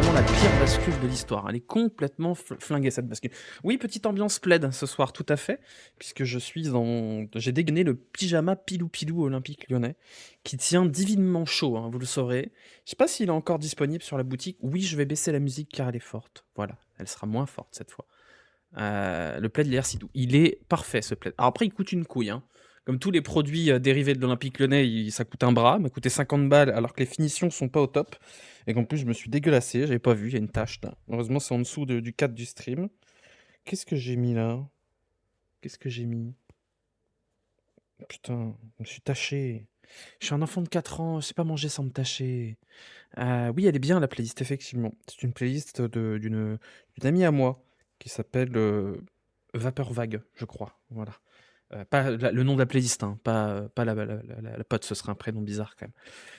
vraiment la pire bascule de l'histoire. Elle est complètement flinguée, cette bascule. Oui, petite ambiance plaid ce soir, tout à fait, puisque j'ai dégainé le pyjama pilou-pilou olympique lyonnais, qui tient divinement chaud, hein, vous le saurez. Je sais pas s'il est encore disponible sur la boutique. Oui, je vais baisser la musique car elle est forte. Voilà, elle sera moins forte cette fois. Le plaid Léa Sidou. Il est parfait, ce plaid. Alors après, il coûte une couille, hein. Comme tous les produits dérivés de l'Olympique Lyonnais, ça coûte un bras. Il m'a coûté 50 balles alors que les finitions sont pas au top. Et qu'en plus, je me suis dégueulassé. J'avais pas vu, il y a une tache là. Heureusement, c'est en dessous du cadre du stream. Qu'est-ce que j'ai mis là? Qu'est-ce que j'ai mis? Putain, je me suis taché. Je suis un enfant de 4 ans, je sais pas manger sans me tacher. Oui, elle est bien la playlist, effectivement. C'est une playlist d'une amie à moi qui s'appelle Vapeur Vague, je crois. Voilà. Pas le nom de la playlist, hein, pas la pote, ce serait un prénom bizarre quand même.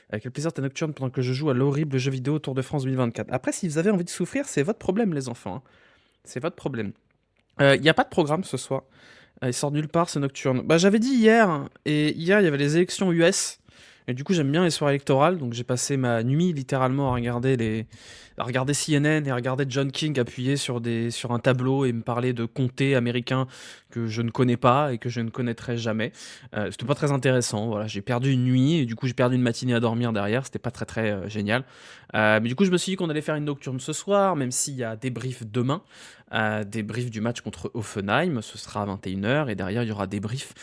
Avec le plaisir de ta nocturne pendant que je joue à l'horrible jeu vidéo Tour de France 2024. Après, si vous avez envie de souffrir, c'est votre problème, les enfants, hein. C'est votre problème. Il n'y a pas de programme ce soir. Il sort nulle part, ce nocturne. Bah, j'avais dit hier, hein, et hier, il y avait les élections US. Et du coup, j'aime bien les soirées électorales, donc j'ai passé ma nuit littéralement à regarder CNN et à regarder John King appuyer sur un tableau et me parler de comtés américains que je ne connais pas et que je ne connaîtrai jamais. C'était pas très intéressant. Voilà, j'ai perdu une nuit et du coup, j'ai perdu une matinée à dormir derrière. C'était pas très très génial. Mais du coup, je me suis dit qu'on allait faire une nocturne ce soir, même s'il y a débrief demain. Débrief du match contre Offenheim, ce sera à 21h, et derrière, il y aura débrief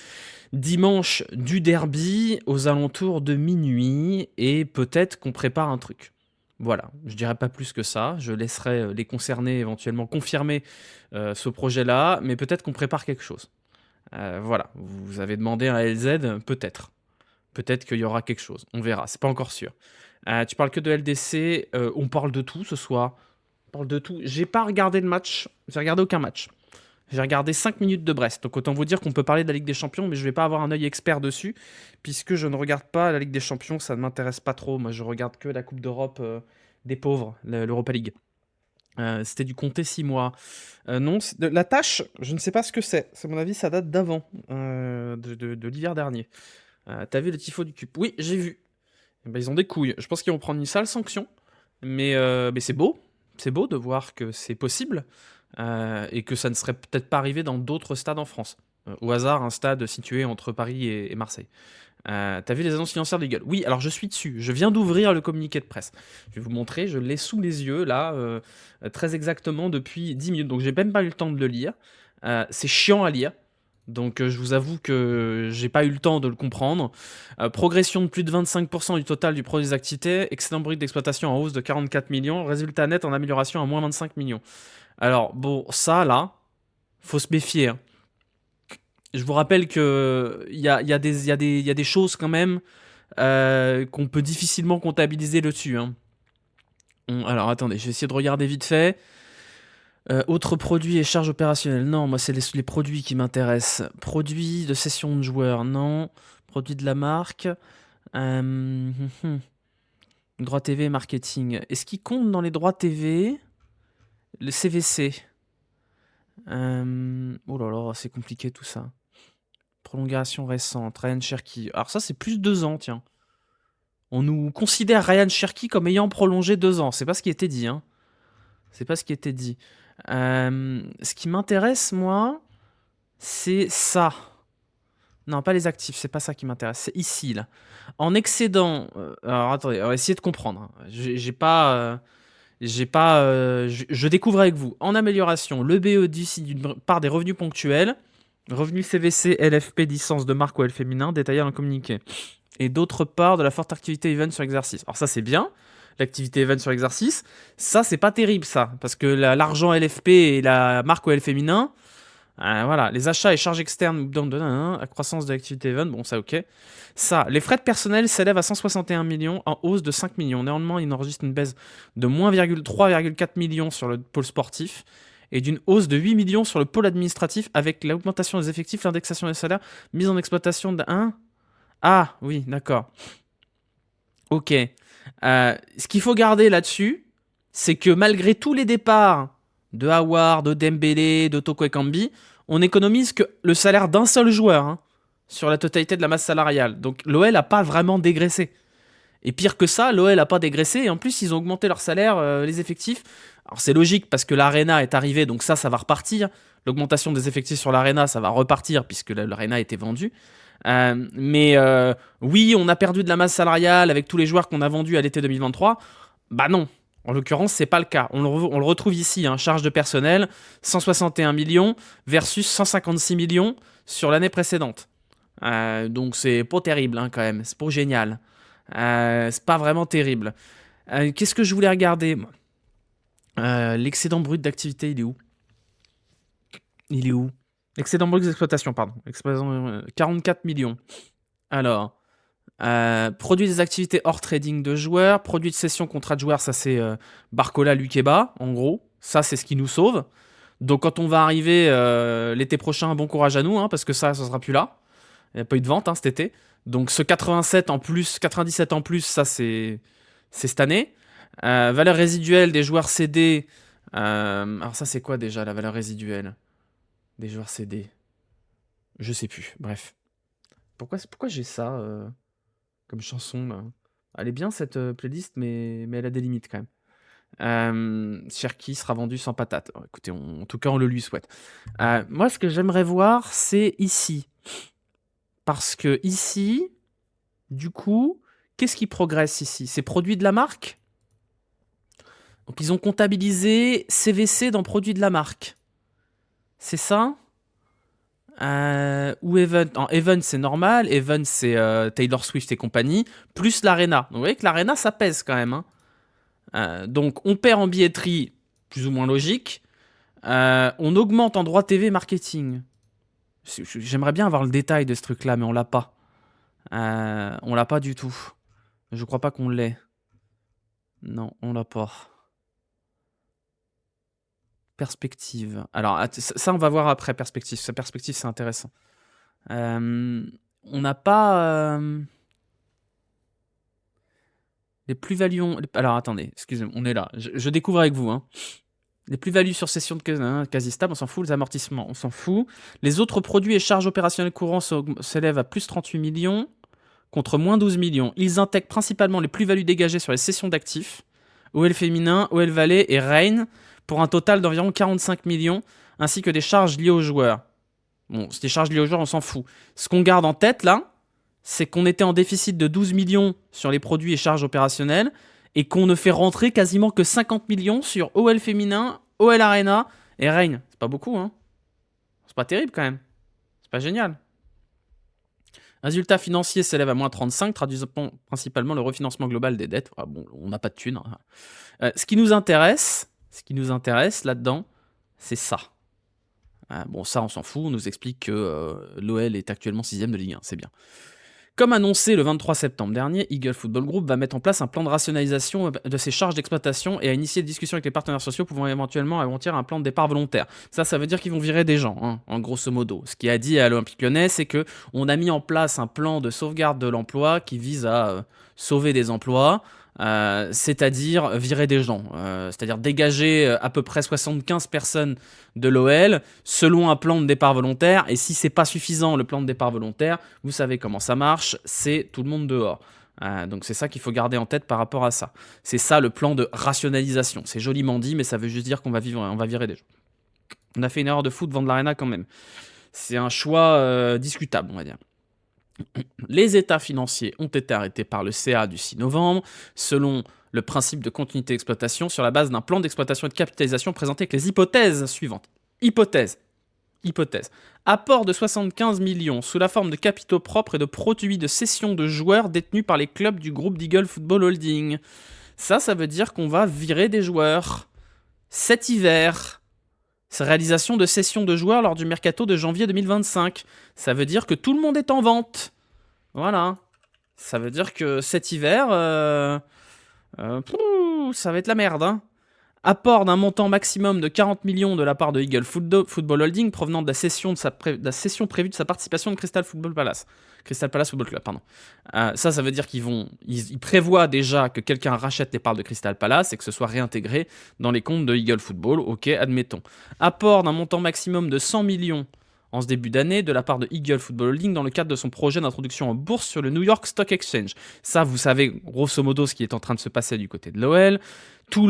dimanche du derby aux alentours de minuit, et peut-être qu'on prépare un truc. Voilà, je dirais pas plus que ça, je laisserai les concernés éventuellement confirmer ce projet-là, mais peut-être qu'on prépare quelque chose. Voilà, vous avez demandé un LZ, peut-être. Peut-être qu'il y aura quelque chose, on verra, c'est pas encore sûr. Tu parles que de LDC, on parle de tout ce soir. On parle de tout. J'ai pas regardé le match, j'ai regardé aucun match. J'ai regardé 5 minutes de Brest, donc autant vous dire qu'on peut parler de la Ligue des Champions, mais je vais pas avoir un œil expert dessus, puisque je ne regarde pas la Ligue des Champions, ça ne m'intéresse pas trop. Moi, je regarde que la Coupe d'Europe des pauvres, l'Europa League. C'était du compter 6 mois. Non, la tâche, je ne sais pas ce que c'est. À mon avis, ça date d'avant, de l'hiver dernier. T'as vu le tifo du cube? Oui, j'ai vu. Eh ben, ils ont des couilles. Je pense qu'ils vont prendre une sale sanction, mais c'est beau. C'est beau de voir que c'est possible. Et que ça ne serait peut-être pas arrivé dans d'autres stades en France. Au hasard, un stade situé entre Paris et Marseille. T'as vu les annonces financières de League? Oui, alors je suis dessus. Je viens d'ouvrir le communiqué de presse. Je vais vous montrer, je l'ai sous les yeux, là, très exactement depuis 10 minutes. Donc j'ai même pas eu le temps de le lire. C'est chiant à lire. Donc je vous avoue que j'ai pas eu le temps de le comprendre. Progression de plus de 25% du total du produit des activités. Excédent brut d'exploitation en hausse de 44 millions. Résultat net en amélioration à moins 25 millions. Alors, bon, ça, là, faut se méfier, hein. Je vous rappelle qu'il y a des choses quand même qu'on peut difficilement comptabiliser dessus, hein. Alors, attendez, je vais essayer de regarder vite fait. Autres produits et charges opérationnelles. Non, moi, c'est les produits qui m'intéressent. Produits de session de joueurs, non. Produits de la marque. Droits TV, marketing. Est-ce qu'il compte dans les droits TV le CVC? Oh là là, c'est compliqué tout ça. Prolongation récente, Ryan Cherky. Alors ça, c'est plus de 2 ans, tiens. On nous considère Ryan Cherky comme ayant prolongé 2 ans. C'est pas ce qui était dit, hein. C'est pas ce qui était dit. Ce qui m'intéresse, moi, c'est ça. Non, pas les actifs, c'est pas ça qui m'intéresse. C'est ici, là. En excédent... alors, attendez, on va essayer de comprendre, hein. Je découvre avec vous. En amélioration, le BE d'ici d'une part des revenus ponctuels, revenus CVC, LFP, licence de marque ou L féminin, détaillé dans le communiqué. Et d'autre part, de la forte activité event sur exercice. Alors ça, c'est bien, l'activité event sur exercice. Ça, c'est pas terrible, ça. Parce que l'argent LFP et la marque ou L féminin, voilà, les achats et charges externes, la croissance de l'activité event, bon, ça, ok. Ça, les frais de personnel s'élèvent à 161 millions, en hausse de 5 millions. Néanmoins, il enregistre une baisse de moins 3,4 millions sur le pôle sportif et d'une hausse de 8 millions sur le pôle administratif avec l'augmentation des effectifs, l'indexation des salaires, mise en exploitation de 1. Ah, oui, d'accord. Ok. Ce qu'il faut garder là-dessus, c'est que malgré tous les départs de Howard, de Dembélé, de Toko Ekambi, on économise que le salaire d'un seul joueur, hein, sur la totalité de la masse salariale. Donc l'OL n'a pas vraiment dégraissé. Et pire que ça, l'OL a pas dégraissé, et en plus, ils ont augmenté leur salaire, les effectifs. Alors c'est logique, parce que l'Arena est arrivée, donc ça va repartir. L'augmentation des effectifs sur l'Arena, ça va repartir, puisque l'Arena a été vendue. Oui, on a perdu de la masse salariale avec tous les joueurs qu'on a vendus à l'été 2023. Bah non, en l'occurrence, c'est pas le cas. On le retrouve ici, hein, charge de personnel, 161 millions versus 156 millions sur l'année précédente. Donc c'est pas terrible hein, quand même, c'est pas génial. C'est pas vraiment terrible. Qu'est-ce que je voulais regarder moi L'excédent brut d'activité, il est où? Il est où? L'excédent brut d'exploitation, pardon. 44 millions. Alors, produit des activités hors trading de joueurs, produit de cession contrat de joueurs, ça c'est Barcola, Lukeba, en gros. Ça c'est ce qui nous sauve. Donc quand on va arriver l'été prochain, bon courage à nous, hein, parce que ça sera plus là. Il n'y a pas eu de vente hein, cet été. Donc ce 87 en plus, 97 en plus, ça c'est cette année. Valeur résiduelle des joueurs cédés. Alors ça c'est quoi déjà la valeur résiduelle des joueurs cédés? Je sais plus, bref. Pourquoi j'ai ça comme chanson là? Elle est bien cette playlist, mais elle a des limites quand même. Cherki sera vendu sans patate. Alors, écoutez, en tout cas, on le lui souhaite. Moi, ce que j'aimerais voir, c'est ici. Parce que ici, du coup, qu'est-ce qui progresse ici? C'est produit de la marque? Donc, ils ont comptabilisé CVC dans produit de la marque. C'est ça? Ou Event. En Event, c'est normal. Event, c'est Taylor Swift et compagnie. Plus l'Arena. Donc, vous voyez que l'Arena, ça pèse quand même. Hein. Donc, on perd en billetterie, plus ou moins logique. On augmente en droit TV marketing. J'aimerais bien avoir le détail de ce truc-là, mais on l'a pas. On l'a pas du tout. Je crois pas qu'on l'ait. Non, on l'a pas. Perspective. Alors, ça, on va voir après, perspective. Sa perspective, c'est intéressant. On n'a pas... les plus-values... Alors, attendez, excusez-moi, on est là. Je découvre avec vous. Hein. Les plus-values sur cession de quasi stable, on s'en fout. Les amortissements, on s'en fout. Les autres produits et charges opérationnelles courants s'élèvent à plus 38 millions contre moins 12 millions. Ils intègrent principalement les plus-values dégagées sur les cessions d'actifs, OL féminin, OL Valais et Rennes, pour un total d'environ 45 millions, ainsi que des charges liées aux joueurs. Bon, ces charges liées aux joueurs, on s'en fout. Ce qu'on garde en tête, là, c'est qu'on était en déficit de 12 millions sur les produits et charges opérationnelles, et qu'on ne fait rentrer quasiment que 50 millions sur OL féminin, OL Arena et Rennes. C'est pas beaucoup, hein. C'est pas terrible, quand même. C'est pas génial. Résultat financier s'élève à moins 35, traduisant principalement le refinancement global des dettes. Ah bon, on n'a pas de thunes. Hein. Ce qui nous intéresse là-dedans, c'est ça. Bon, ça, on s'en fout. On nous explique que l'OL est actuellement 6ème de Ligue 1. C'est bien. Comme annoncé le 23 septembre dernier, Eagle Football Group va mettre en place un plan de rationalisation de ses charges d'exploitation et a initié des discussions avec les partenaires sociaux pouvant éventuellement aboutir à un plan de départ volontaire. Ça veut dire qu'ils vont virer des gens, hein, en grosso modo. Ce qu'il a dit à l'Olympique Lyonnais, c'est qu'on a mis en place un plan de sauvegarde de l'emploi qui vise à sauver des emplois. C'est-à-dire virer des gens, c'est-à-dire dégager à peu près 75 personnes de l'OL selon un plan de départ volontaire, et si c'est pas suffisant le plan de départ volontaire, vous savez comment ça marche, c'est tout le monde dehors. Donc c'est ça qu'il faut garder en tête par rapport à ça. C'est ça le plan de rationalisation. C'est joliment dit, mais ça veut juste dire qu'on va virer des gens. On a fait une erreur de fou de vendre l'Arena quand même. C'est un choix discutable, on va dire. Les états financiers ont été arrêtés par le CA du 6 novembre, selon le principe de continuité d'exploitation, sur la base d'un plan d'exploitation et de capitalisation présenté avec les hypothèses suivantes. Hypothèse. Apport de 75 millions sous la forme de capitaux propres et de produits de cession de joueurs détenus par les clubs du groupe d'Eagle Football Holding. Ça veut dire qu'on va virer des joueurs. Cet hiver... réalisation de cession de joueurs lors du mercato de janvier 2025. Ça veut dire que tout le monde est en vente. Voilà. Ça veut dire que cet hiver, ça va être la merde. Hein. Apport d'un montant maximum de 40 millions de la part de Eagle Football Holding provenant de la cession prévue de sa participation de Crystal Palace Football Club, pardon. Ça veut dire qu'ils prévoient déjà que quelqu'un rachète les parts de Crystal Palace et que ce soit réintégré dans les comptes de Eagle Football. Ok, admettons. Apport d'un montant maximum de 100 millions en ce début d'année de la part de Eagle Football Holding dans le cadre de son projet d'introduction en bourse sur le New York Stock Exchange. Ça, vous savez grosso modo ce qui est en train de se passer du côté de l'OL. Toutes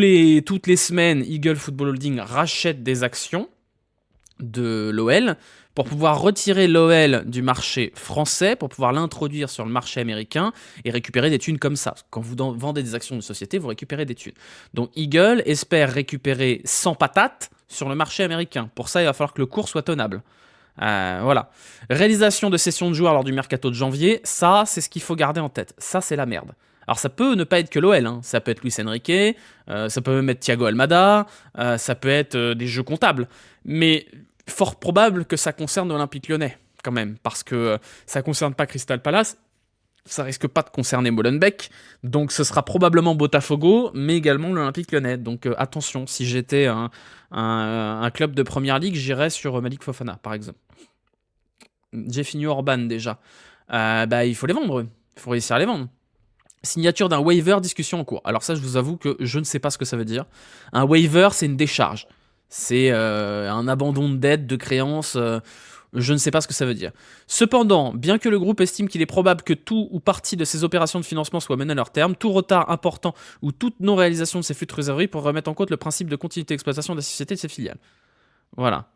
les semaines, Eagle Football Holding rachète des actions de l'OL pour pouvoir retirer l'OL du marché français, pour pouvoir l'introduire sur le marché américain et récupérer des thunes comme ça. Quand vous vendez des actions de société, vous récupérez des thunes. Donc Eagle espère récupérer 100 patates sur le marché américain. Pour ça, il va falloir que le cours soit tenable. Voilà. Réalisation de sessions de joueurs lors du mercato de janvier, ça, c'est ce qu'il faut garder en tête. Ça, c'est la merde. Alors ça peut ne pas être que l'OL, hein. Ça peut être Luis Enrique, ça peut même être Thiago Almada, ça peut être des jeux comptables. Mais fort probable que ça concerne l'Olympique Lyonnais, quand même, parce que ça concerne pas Crystal Palace, ça risque pas de concerner Molenbeek, donc ce sera probablement Botafogo, mais également l'Olympique Lyonnais. Donc attention, si j'étais un club de première ligue, j'irais sur Malik Fofana, par exemple. Jeffinho Orban, déjà. Il faut les vendre, il faut réussir à les vendre. Signature d'un waiver, discussion en cours. Alors ça, je vous avoue que je ne sais pas ce que ça veut dire. Un waiver, c'est une décharge. C'est un abandon de dette, de créance. Je ne sais pas ce que ça veut dire. Cependant, bien que le groupe estime qu'il est probable que tout ou partie de ces opérations de financement soit mené à leur terme, tout retard important ou toute non-réalisation de ces flux de trésorerie pourrait remettre en cause le principe de continuité d'exploitation de la société et de ses filiales. Voilà.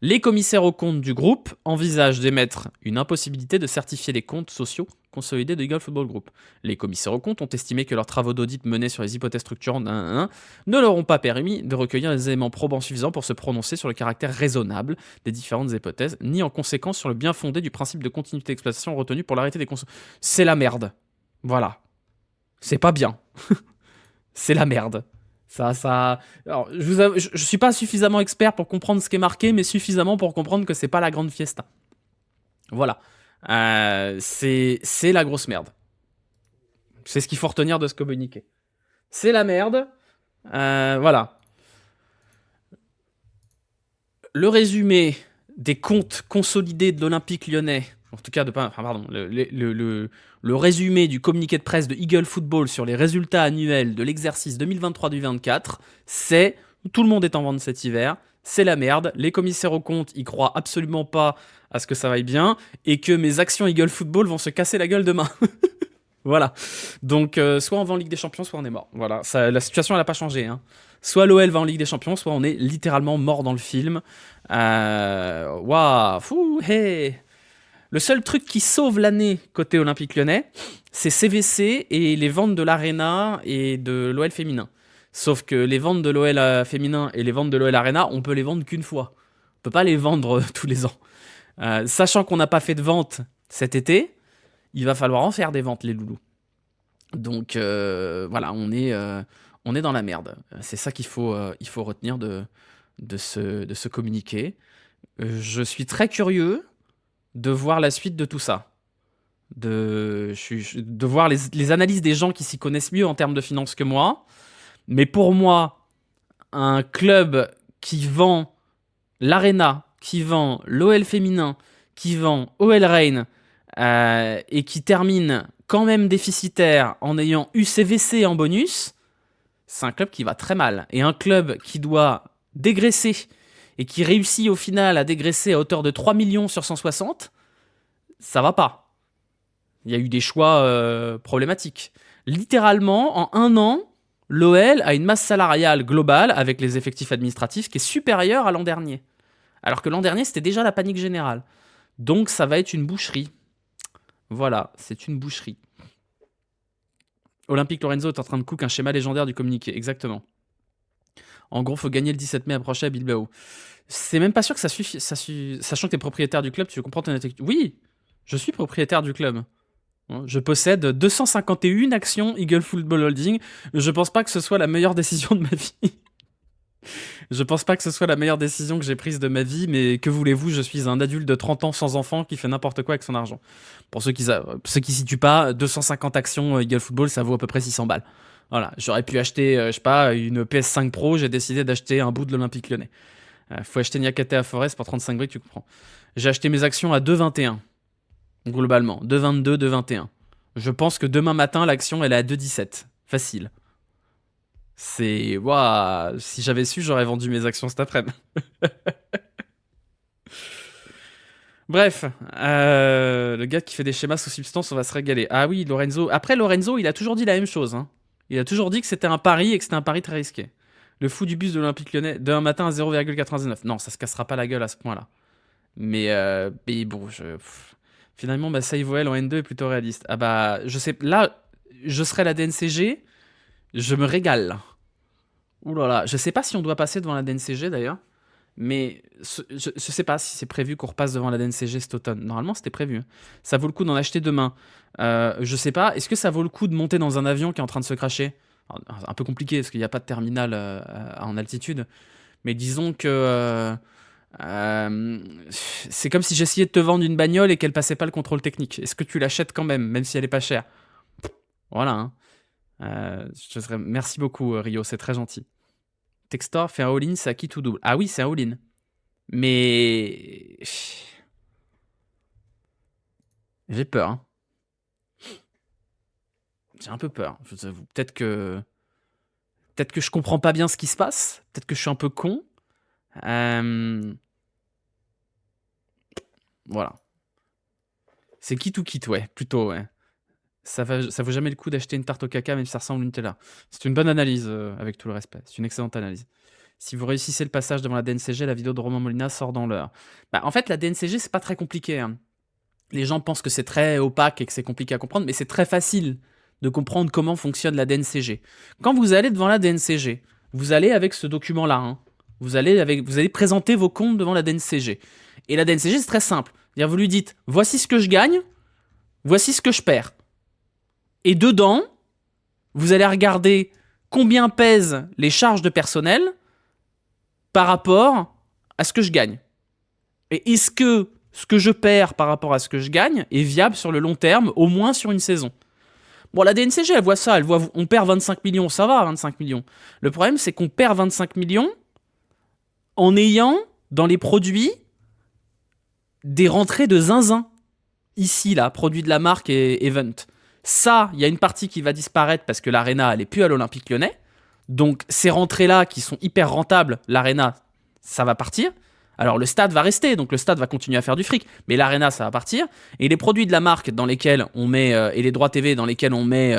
Les commissaires aux comptes du groupe envisagent d'émettre une impossibilité de certifier les comptes sociaux consolidés de Eagle Football Group. Les commissaires aux comptes ont estimé que leurs travaux d'audit menés sur les hypothèses structurantes ne leur ont pas permis de recueillir les éléments probants suffisants pour se prononcer sur le caractère raisonnable des différentes hypothèses, ni en conséquence sur le bien fondé du principe de continuité d'exploitation retenu pour l'arrêté des consommateurs. C'est la merde. Voilà. C'est pas bien. C'est la merde. Alors, je suis pas suffisamment expert pour comprendre ce qui est marqué, mais suffisamment pour comprendre que c'est pas la grande fiesta. Voilà. C'est la grosse merde. C'est ce qu'il faut retenir de ce communiqué. C'est la merde. Voilà. Le résumé des comptes consolidés de l'Olympique Lyonnais, en tout cas le résumé du communiqué de presse de Eagle Football sur les résultats annuels de l'exercice 2023-2024, c'est tout le monde est en vente cet hiver, c'est la merde, les commissaires aux comptes y croient absolument pas à ce que ça vaille bien, et que mes actions Eagle Football vont se casser la gueule demain. Voilà. Donc, soit on va en Ligue des Champions, soit on est mort. Voilà. La situation, elle n'a pas changé. Hein. Soit l'OL va en Ligue des Champions, soit on est littéralement mort dans le film. Waouh, fou, hey. Le seul truc qui sauve l'année côté Olympique Lyonnais, c'est CVC et les ventes de l'Arena et de l'OL féminin. Sauf que les ventes de l'OL féminin et les ventes de l'OL Arena, on peut les vendre qu'une fois. On peut pas les vendre tous les ans. Sachant qu'on n'a pas fait de vente cet été, il va falloir en faire des ventes, les loulous. Donc voilà, on est dans la merde. C'est ça qu'il faut retenir de ce communiqué. Je suis très curieux de voir la suite de tout ça. De voir les analyses des gens qui s'y connaissent mieux en termes de finances que moi. Mais pour moi, un club qui vend l'Arena, qui vend l'OL féminin, qui vend OL Reign, et qui termine quand même déficitaire en ayant eu CVC en bonus, c'est un club qui va très mal. Et un club qui doit dégraisser et qui réussit au final à dégraisser à hauteur de 3 millions sur 160, ça va pas. Il y a eu des choix problématiques. Littéralement, en un an, l'OL a une masse salariale globale avec les effectifs administratifs qui est supérieure à l'an dernier. Alors que l'an dernier, c'était déjà la panique générale. Donc ça va être une boucherie. Voilà, c'est une boucherie. Olympique Lorenzo est en train de cook un schéma légendaire du communiqué, exactement. En gros, faut gagner le 17 mai approché à Bilbao. C'est même pas sûr que ça suffit. Sachant que tu es propriétaire du club, tu comprends ton activité. Oui, je suis propriétaire du club. Je possède 251 actions Eagle Football Holding. Je pense pas que ce soit la meilleure décision de ma vie. Je pense pas que ce soit la meilleure décision que j'ai prise de ma vie, mais que voulez-vous, je suis un adulte de 30 ans sans enfant qui fait n'importe quoi avec son argent. Pour ceux qui situent pas, 250 actions Eagle Football, ça vaut à peu près 600 balles. Voilà, j'aurais pu acheter, je sais pas, une PS5 Pro, j'ai décidé d'acheter un bout de l'Olympique Lyonnais. Faut acheter Niakate à Forest pour 35 briques, tu comprends. J'ai acheté mes actions à 2,21, globalement. 2,22, 2,21. Je pense que demain matin, l'action, elle est à 2,17. Facile. C'est... Waouh, si j'avais su, j'aurais vendu mes actions cet après-midi. Bref, le gars qui fait des schémas sous substance, on va se régaler. Ah oui, Lorenzo. Après, Lorenzo, il a toujours dit la même chose. Hein. Il a toujours dit que c'était un pari et que c'était un pari très risqué. Le fou du bus de l'Olympique Lyonnais, d'un matin à 0,99. Non, ça se cassera pas la gueule à ce point-là. Mais bon, finalement, bah, Saivoel en N2 est plutôt réaliste. Ah bah, je sais. Là, je serai la DNCG. Je me régale. Ouh là là. Je sais pas si on doit passer devant la DNCG d'ailleurs. Mais je sais pas si c'est prévu qu'on repasse devant la DNCG cet automne. Normalement, c'était prévu. Hein. Ça vaut le coup d'en acheter demain. Je sais pas. Est-ce que ça vaut le coup de monter dans un avion qui est en train de se cracher? Alors, un peu compliqué parce qu'il n'y a pas de terminal en altitude. Mais disons que c'est comme si j'essayais de te vendre une bagnole et qu'elle passait pas le contrôle technique. Est-ce que tu l'achètes quand même, même si elle est pas chère? Voilà. Hein. Merci beaucoup, Rio. C'est très gentil. Textor fait un all-in, c'est à qui tout double? Ah oui, c'est un all-in. Mais j'ai peur. Hein. J'ai un peu peur. Je vous avoue. Peut-être que je comprends pas bien ce qui se passe. Peut-être que je suis un peu con. Voilà. C'est quitte ou quitte, ouais. Plutôt, ouais. Ça vaut jamais le coup d'acheter une tarte au caca même si ça ressemble à une Nutella. C'est une bonne analyse, avec tout le respect. C'est une excellente analyse. Si vous réussissez le passage devant la DNCG, la vidéo de Romain Molina sort dans l'heure. Bah, en fait, la DNCG, c'est pas très compliqué. Hein. Les gens pensent que c'est très opaque et que c'est compliqué à comprendre, mais c'est très facile de comprendre comment fonctionne la DNCG. Quand vous allez devant la DNCG, vous allez avec ce document-là. Hein. Vous allez présenter vos comptes devant la DNCG. Et la DNCG, c'est très simple. C'est-à-dire, vous lui dites, voici ce que je gagne, voici ce que je perds. Et dedans, vous allez regarder combien pèsent les charges de personnel par rapport à ce que je gagne. Et est-ce que ce que je perds par rapport à ce que je gagne est viable sur le long terme, au moins sur une saison? Bon, la DNCG, elle voit ça, elle voit on perd 25 millions, ça va, 25 millions. Le problème, c'est qu'on perd 25 millions en ayant, dans les produits, des rentrées de zinzin. Ici, là, produits de la marque et Event. Ça, il y a une partie qui va disparaître parce que l'Arena, elle est plus à l'Olympique Lyonnais. Donc, ces rentrées-là, qui sont hyper rentables, l'Arena, ça va partir. Alors, le stade va rester, donc le stade va continuer à faire du fric, mais l'Arena, ça va partir. Et les produits de la marque dans lesquels on met, et les droits TV dans lesquels on met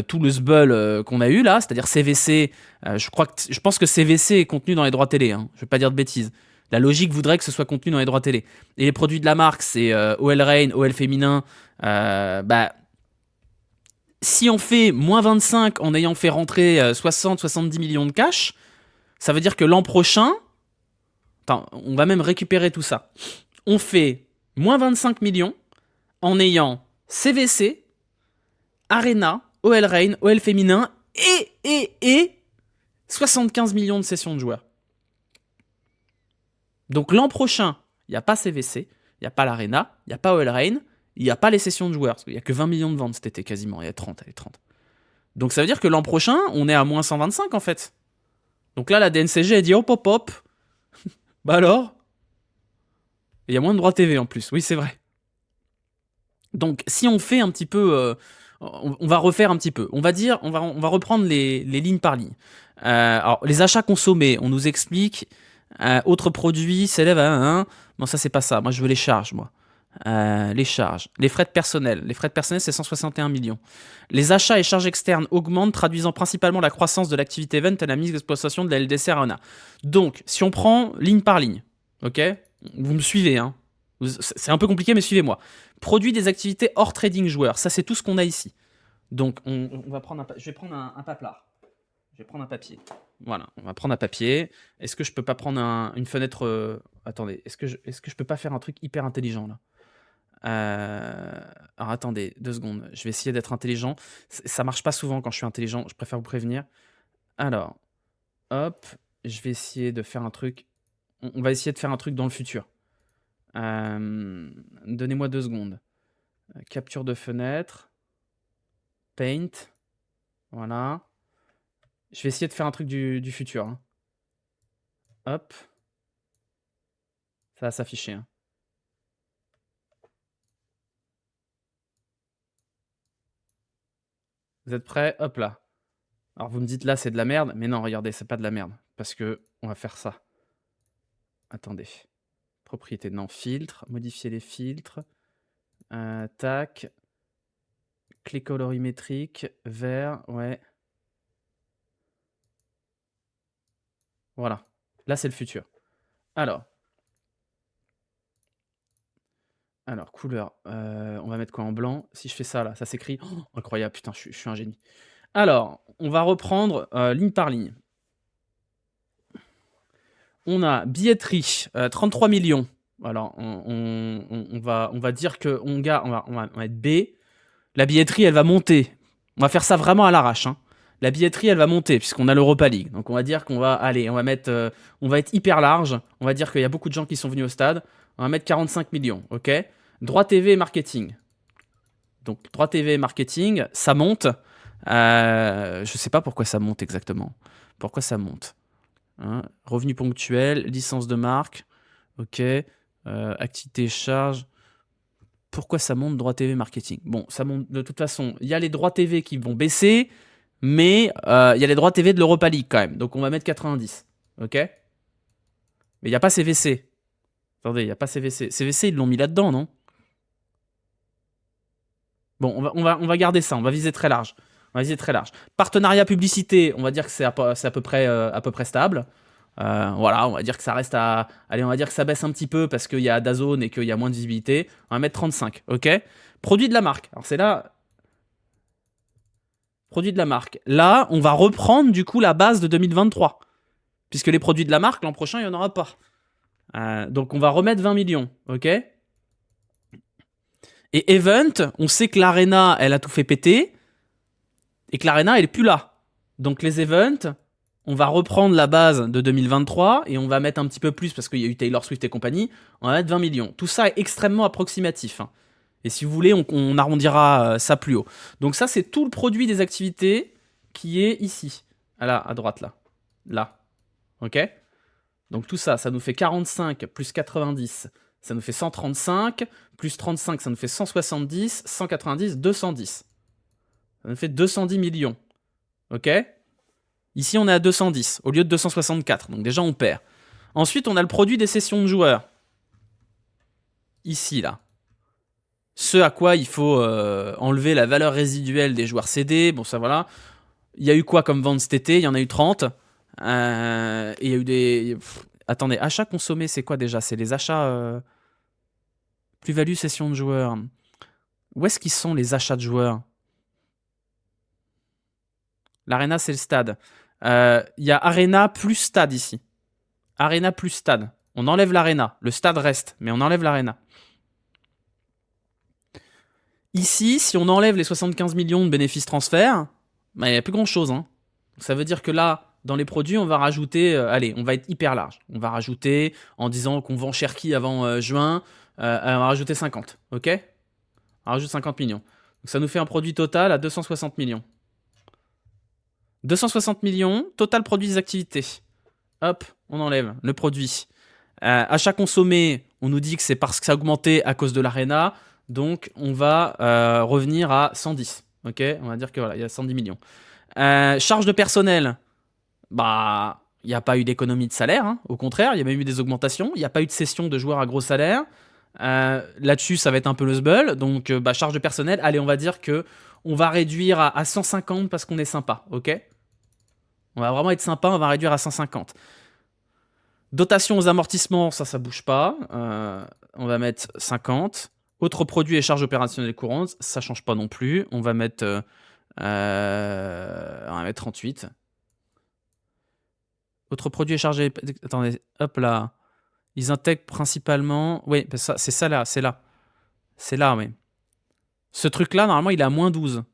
tout le sbull qu'on a eu là, c'est-à-dire CVC, je pense que CVC est contenu dans les droits télé, hein, je vais pas dire de bêtises. La logique voudrait que ce soit contenu dans les droits télé. Et les produits de la marque, c'est OL Reign, OL Féminin. Bah, si on fait moins 25 en ayant fait rentrer 60-70 millions de cash, ça veut dire que l'an prochain, attends, on va même récupérer tout ça. On fait moins 25 millions en ayant CVC, Arena, OL Reign, OL Féminin et 75 millions de sessions de joueurs. Donc l'an prochain, il n'y a pas CVC, il n'y a pas l'Arena, il n'y a pas OL Reign, il n'y a pas les sessions de joueurs. Parce qu'il n'y a que 20 millions de ventes cet été quasiment, il y a 30, allez 30. Donc ça veut dire que l'an prochain, on est à moins 125 en fait. Donc là, la DNCG, elle dit hop hop hop. Bah alors? Il y a moins de droits TV en plus, oui c'est vrai. Donc si on fait un petit peu... on va refaire un petit peu. On va dire, on va reprendre les lignes par ligne. Alors les achats consommés, on nous explique... autres produits s'élèvent à 1. Bon, ça, c'est pas ça. Moi, je veux les charges, moi. Les charges. Les frais de personnel. Les frais de personnel, c'est 161 millions. Les achats et charges externes augmentent, traduisant principalement la croissance de l'activité event et la mise d'exploitation de la LDC Arena. Donc, si on prend ligne par ligne, ok? Vous me suivez, hein? C'est un peu compliqué, mais suivez-moi. Produits des activités hors trading joueurs. Ça, c'est tout ce qu'on a ici. Donc, on va prendre je vais prendre un paplard. Je vais prendre un papier. Voilà, on va prendre un papier. Est-ce que je peux pas prendre une fenêtre attendez, est-ce que je peux pas faire un truc hyper intelligent là Alors attendez, 2 secondes. Je vais essayer d'être intelligent. Ça marche pas souvent quand je suis intelligent. Je préfère vous prévenir. Alors, hop, je vais essayer de faire un truc. On va essayer de faire un truc dans le futur. Donnez-moi 2 secondes. Capture de fenêtre. Paint. Voilà. Je vais essayer de faire un truc du futur. Hein. Hop. Ça va s'afficher. Hein. Vous êtes prêts? Hop là. Alors vous me dites là c'est de la merde, mais non regardez c'est pas de la merde. Parce que on va faire ça. Attendez. Propriété, non, filtre, modifier les filtres. Tac. Clé colorimétrique, vert, ouais. Voilà. Là, c'est le futur. Alors, couleur. On va mettre quoi en blanc? Si je fais ça, là, ça s'écrit. Oh, incroyable, putain, je suis un génie. Alors, on va reprendre ligne par ligne. On a billetterie, 33 millions. Alors, on va dire que on va mettre B. La billetterie, elle va monter. On va faire ça vraiment à l'arrache, hein. La billetterie, elle va monter puisqu'on a l'Europa League. Donc on va dire qu'on va aller, on va être hyper large. On va dire qu'il y a beaucoup de gens qui sont venus au stade. On va mettre 45 millions, ok. Droit TV et marketing. Donc droit TV et marketing, ça monte. Je sais pas pourquoi ça monte exactement. Pourquoi ça monte, hein. Revenu ponctuel, licence de marque, ok. Activité et charge. Pourquoi ça monte droit TV marketing? Bon, ça monte de toute façon. Il y a les droits TV qui vont baisser, mais il y a les droits TV de l'Europa League quand même. Donc on va mettre 90. Ok? Mais il n'y a pas CVC. Attendez, il n'y a pas CVC. CVC, ils l'ont mis là-dedans, non? Bon, on va garder ça. On va viser très large. On va viser très large. Partenariat publicité, on va dire que c'est à peu près stable. Voilà, on va dire que ça reste à... Allez, on va dire que ça baisse un petit peu parce qu'il y a DAZN et qu'il y a moins de visibilité. On va mettre 35, ok. Produit de la marque. Alors c'est là... Produit de la marque. Là, on va reprendre du coup la base de 2023. Puisque les produits de la marque, l'an prochain, il n'y en aura pas. Donc on va remettre 20 millions, ok. Et Event, on sait que l'Arena, elle a tout fait péter. Et que l'Arena, elle est plus là. Donc les events... On va reprendre la base de 2023 et on va mettre un petit peu plus parce qu'il y a eu Taylor Swift et compagnie. On va mettre 20 millions. Tout ça est extrêmement approximatif, hein. Et si vous voulez, on arrondira ça plus haut. Donc ça, c'est tout le produit des activités qui est ici. Ah là, à droite, là. Là. Ok? Donc tout ça, ça nous fait 45 plus 90, ça nous fait 135. Plus 35, ça nous fait 170. 190, 210. Ça nous fait 210 millions. Ok? Ici, on est à 210 au lieu de 264. Donc déjà, on perd. Ensuite, on a le produit des sessions de joueurs. Ici, là. Ce à quoi il faut enlever la valeur résiduelle des joueurs cédés. Bon, ça, voilà. Il y a eu quoi comme vente cet été? Il y en a eu 30. Et il y a eu des... Attendez, achats consommés, c'est quoi déjà? C'est les achats... Plus-value session de joueurs. Où est-ce qu'ils sont, les achats de joueurs? L'Arena, c'est le stade. Il y a Arena plus stade ici. Arena plus stade. On enlève l'Arena. Le stade reste, mais on enlève l'Arena. Ici, si on enlève les 75 millions de bénéfices transferts, bah, il n'y a plus grand-chose, hein. Ça veut dire que là, dans les produits, on va rajouter... allez, on va être hyper large. On va rajouter, en disant qu'on vend Cherki avant juin, on va rajouter 50, ok? On rajoute 50 millions. Donc ça nous fait un produit total à 260 millions. 260 millions, total produit des activités. Hop, on enlève le produit. Achat consommé, on nous dit que c'est parce que ça a augmenté à cause de l'Arena. Donc, on va revenir à 110. Ok, on va dire que voilà, il y a 110 millions. Charge de personnel, bah, il n'y a pas eu d'économie de salaire, hein. Au contraire, il y a même eu des augmentations. Il n'y a pas eu de cession de joueurs à gros salaire. Là-dessus, ça va être un peu le sbeul. Donc, charge de personnel, allez, on va dire que on va réduire à 150 parce qu'on est sympa, ok? On va vraiment être sympa, on va réduire à 150. Dotation aux amortissements, ça bouge pas. On va mettre 50. Autres produits et charges opérationnelles courantes, ça change pas non plus. On va mettre 38. Autres produits et charges... Attendez, hop là. Ils intègrent principalement... Oui, c'est ça là, c'est là. C'est là, oui. Ce truc-là, normalement, il est à moins 12. Donc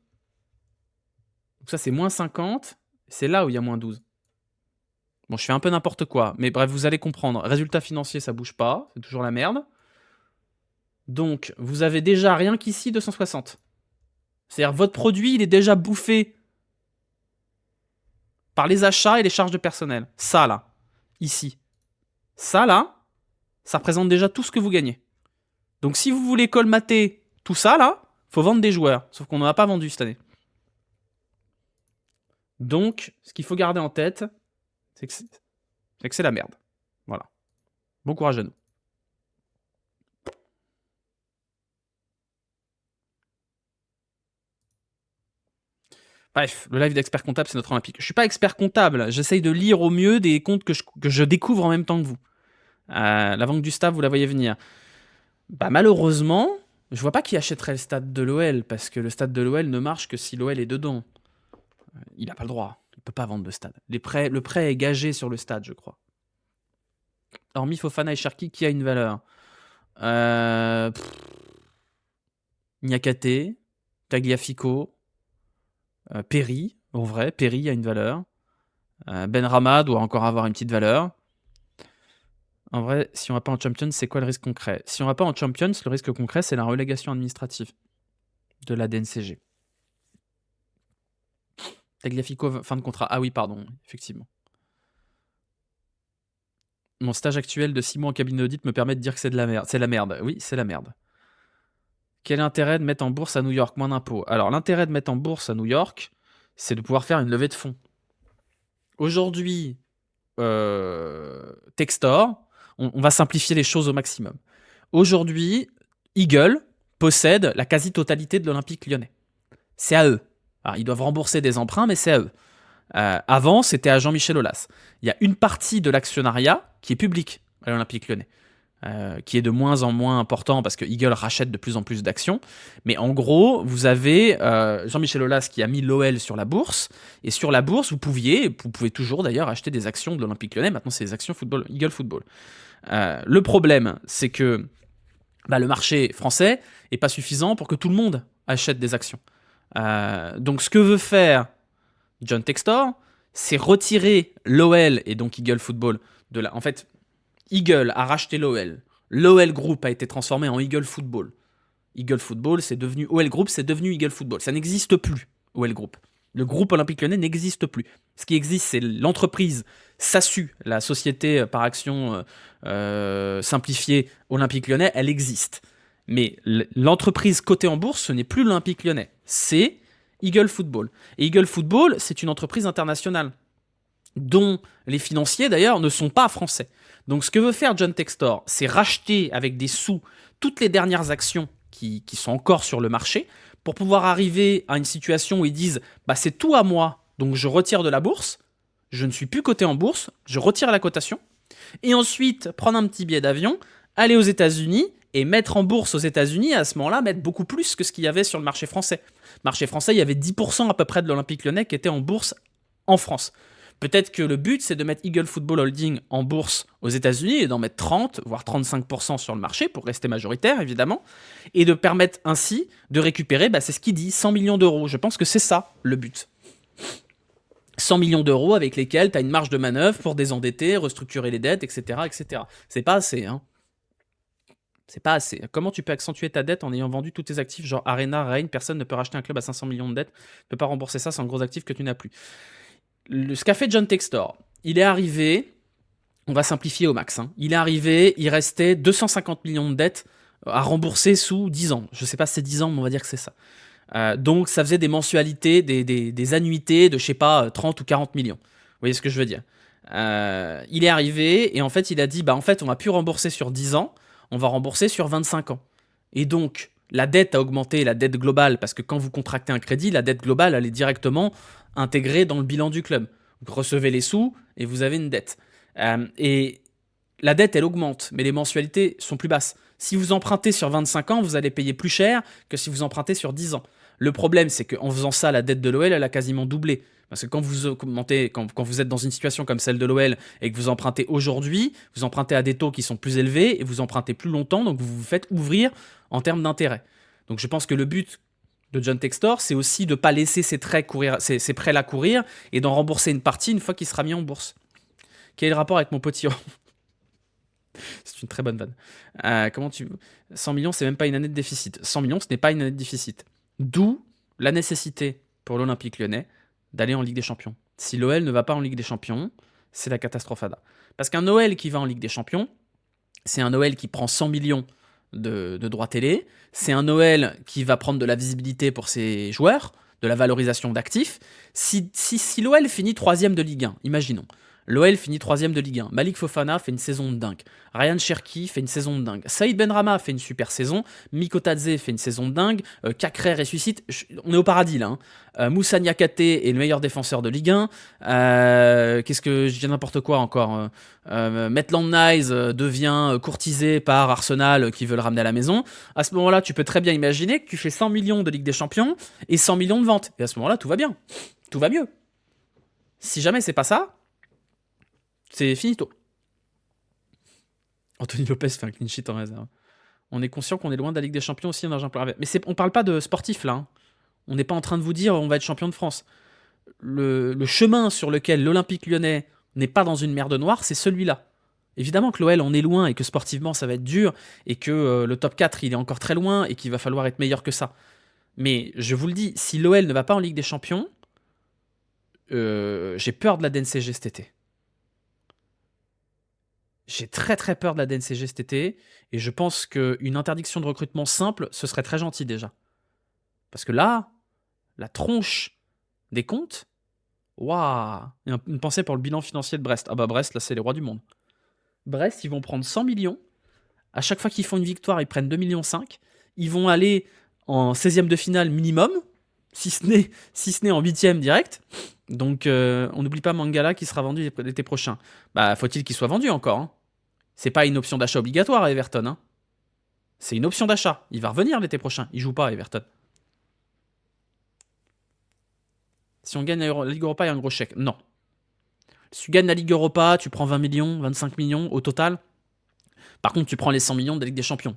ça, c'est moins 50. C'est là où il y a moins 12. Bon, je fais un peu n'importe quoi, mais bref, vous allez comprendre. Résultat financier, ça bouge pas, c'est toujours la merde. Donc, vous avez déjà rien qu'ici 260. C'est-à-dire, votre produit, il est déjà bouffé par les achats et les charges de personnel. Ça, là, ici. Ça, là, ça représente déjà tout ce que vous gagnez. Donc, si vous voulez colmater tout ça, là, faut vendre des joueurs. Sauf qu'on n'en a pas vendu cette année. Donc, ce qu'il faut garder en tête, c'est que c'est la merde. Voilà. Bon courage à nous. Bref, le live d'expert comptable, c'est notre olympique. Je suis pas expert comptable, j'essaye de lire au mieux des comptes que je découvre en même temps que vous. La vente du stade, vous la voyez venir. Bah malheureusement, je vois pas qui achèterait le stade de l'OL, parce que le stade de l'OL ne marche que si l'OL est dedans. Il n'a pas le droit, il peut pas vendre de stade. Le prêt est gagé sur le stade, je crois. Hormis Fofana et Cherki, qui a une valeur Niakate, Tagliafico, Perry, en vrai, Perry a une valeur. Benrahma doit encore avoir une petite valeur. En vrai, si on va pas en Champions, c'est quoi le risque concret? Si on va pas en Champions, le risque concret, c'est la relégation administrative de la DNCG. Tagliafico, fin de contrat. Ah oui, pardon, effectivement. Mon stage actuel de 6 mois en cabinet d'audit me permet de dire que c'est de la merde. C'est la merde. Oui, c'est la merde. Quel est l'intérêt de mettre en bourse à New York? Moins d'impôts. Alors, l'intérêt de mettre en bourse à New York, c'est de pouvoir faire une levée de fonds. Aujourd'hui, Textor, on va simplifier les choses au maximum. Aujourd'hui, Eagle possède la quasi-totalité de l'Olympique lyonnais. C'est à eux. Alors, ils doivent rembourser des emprunts, mais c'est à eux. Avant, c'était à Jean-Michel Aulas. Il y a une partie de l'actionnariat qui est publique à l'Olympique lyonnais, qui est de moins en moins important parce que Eagle rachète de plus en plus d'actions. Mais en gros, vous avez Jean-Michel Aulas qui a mis l'OL sur la bourse. Et sur la bourse, vous pouvez toujours d'ailleurs acheter des actions de l'Olympique lyonnais. Maintenant, c'est des actions Eagle Football. Le problème, c'est que le marché français n'est pas suffisant pour que tout le monde achète des actions. Donc, ce que veut faire John Textor, c'est retirer l'OL et donc Eagle Football de la. En fait, Eagle a racheté l'OL. L'OL Group a été transformé en Eagle Football. Eagle Football, c'est devenu OL Group, c'est devenu Eagle Football. Ça n'existe plus, OL Group. Le groupe Olympique Lyonnais n'existe plus. Ce qui existe, c'est l'entreprise SASU, la société par action simplifiée Olympique Lyonnais, elle existe. Mais l'entreprise cotée en bourse, ce n'est plus l'Olympique Lyonnais. C'est Eagle Football. Et Eagle Football, c'est une entreprise internationale dont les financiers, d'ailleurs, ne sont pas français. Donc, ce que veut faire John Textor, c'est racheter avec des sous toutes les dernières actions qui sont encore sur le marché pour pouvoir arriver à une situation où ils disent « c'est tout à moi, donc je retire de la bourse, je ne suis plus coté en bourse, je retire la cotation. » Et ensuite, prendre un petit billet d'avion, aller aux États-Unis et mettre en bourse aux États-Unis, à ce moment-là, mettre beaucoup plus que ce qu'il y avait sur le marché français. Marché français, il y avait 10% à peu près de l'Olympique Lyonnais qui était en bourse en France. Peut-être que le but, c'est de mettre Eagle Football Holding en bourse aux États-Unis et d'en mettre 30, voire 35% sur le marché pour rester majoritaire, évidemment, et de permettre ainsi de récupérer, c'est ce qu'il dit, 100 millions d'euros. Je pense que c'est ça, le but. 100 millions d'euros avec lesquels tu as une marge de manœuvre pour désendetter, restructurer les dettes, etc. etc. C'est pas assez, hein. C'est pas assez. Comment tu peux accentuer ta dette en ayant vendu tous tes actifs, genre Arena, Reign, personne ne peut racheter un club à 500 millions de dettes, ne peut pas rembourser ça sans gros actifs que tu n'as plus. Ce qu'a fait John Textor, il est arrivé, on va simplifier au max, hein, il est arrivé, il restait 250 millions de dettes à rembourser sous 10 ans. Je sais pas si c'est 10 ans, mais on va dire que c'est ça. Donc ça faisait des mensualités, des annuités de, je sais pas, 30 ou 40 millions. Vous voyez ce que je veux dire? Il est arrivé et en fait il a dit, en fait on va plus rembourser sur 10 ans, on va rembourser sur 25 ans. Et donc la dette a augmenté, la dette globale, parce que quand vous contractez un crédit, la dette globale elle est directement intégrée dans le bilan du club. Vous recevez les sous et vous avez une dette. Et la dette elle augmente, mais les mensualités sont plus basses. Si vous empruntez sur 25 ans, vous allez payer plus cher que si vous empruntez sur 10 ans. Le problème, c'est qu'en faisant ça, la dette de l'OL, elle a quasiment doublé. Parce que quand vous êtes dans une situation comme celle de l'OL et que vous empruntez aujourd'hui, vous empruntez à des taux qui sont plus élevés et vous empruntez plus longtemps, donc vous vous faites ouvrir en termes d'intérêt. Donc je pense que le but de John Textor, c'est aussi de ne pas laisser ces prêts-là courir et d'en rembourser une partie une fois qu'il sera mis en bourse. Quel est le rapport avec mon potiron? C'est une très bonne vanne. 100 millions, c'est même pas une année de déficit. 100 millions, ce n'est pas une année de déficit. D'où la nécessité pour l'Olympique Lyonnais d'aller en Ligue des Champions. Si l'OL ne va pas en Ligue des Champions, c'est la catastrophada. Parce qu'un OL qui va en Ligue des Champions, c'est un OL qui prend 100 millions de droits télé, c'est un OL qui va prendre de la visibilité pour ses joueurs, de la valorisation d'actifs. Si l'OL finit 3e de Ligue 1, imaginons, L'OL finit 3ème de Ligue 1. Malik Fofana fait une saison de dingue. Ryan Cherki fait une saison de dingue. Saïd Benrahma fait une super saison. Miko Tadze fait une saison de dingue. Cacré ressuscite. On est au paradis là. Moussa Niakate est le meilleur défenseur de Ligue 1. Qu'est-ce que je dis n'importe quoi encore. Maitland Nice devient courtisé par Arsenal qui veut le ramener à la maison. À ce moment-là, tu peux très bien imaginer que tu fais 100 millions de Ligue des Champions et 100 millions de ventes. Et à ce moment-là, tout va bien. Tout va mieux. Si jamais c'est pas ça, c'est finito. Anthony Lopez fait un clean sheet en réserve. On est conscient qu'on est loin de la Ligue des Champions aussi en argent plein. Mais on parle pas de sportif là. Hein. On n'est pas en train de vous dire on va être champion de France. Le chemin sur lequel l'Olympique lyonnais n'est pas dans une merde noire, c'est celui-là. Évidemment que l'OL en est loin et que sportivement ça va être dur et que le top 4 il est encore très loin et qu'il va falloir être meilleur que ça. Mais je vous le dis, si l'OL ne va pas en Ligue des Champions, j'ai peur de la DNCG cet été. J'ai très très peur de la DNCG cet été et je pense qu'une interdiction de recrutement simple, ce serait très gentil déjà. Parce que là, la tronche des comptes, waouh. Une pensée pour le bilan financier de Brest. Ah bah Brest, là c'est les rois du monde. Brest, ils vont prendre 100 millions. À chaque fois qu'ils font une victoire, ils prennent 2,5 millions. Ils vont aller en 16e de finale minimum, si ce n'est en 8e direct. Donc on n'oublie pas Mangala qui sera vendu l'été prochain. Bah faut-il qu'il soit vendu encore. Hein. C'est pas une option d'achat obligatoire à Everton. Hein. C'est une option d'achat. Il va revenir l'été prochain. Il joue pas à Everton. Si on gagne la Ligue Europa, il y a un gros chèque. Non. Si tu gagnes la Ligue Europa, tu prends 20 millions, 25 millions au total. Par contre, tu prends les 100 millions de la Ligue des Champions.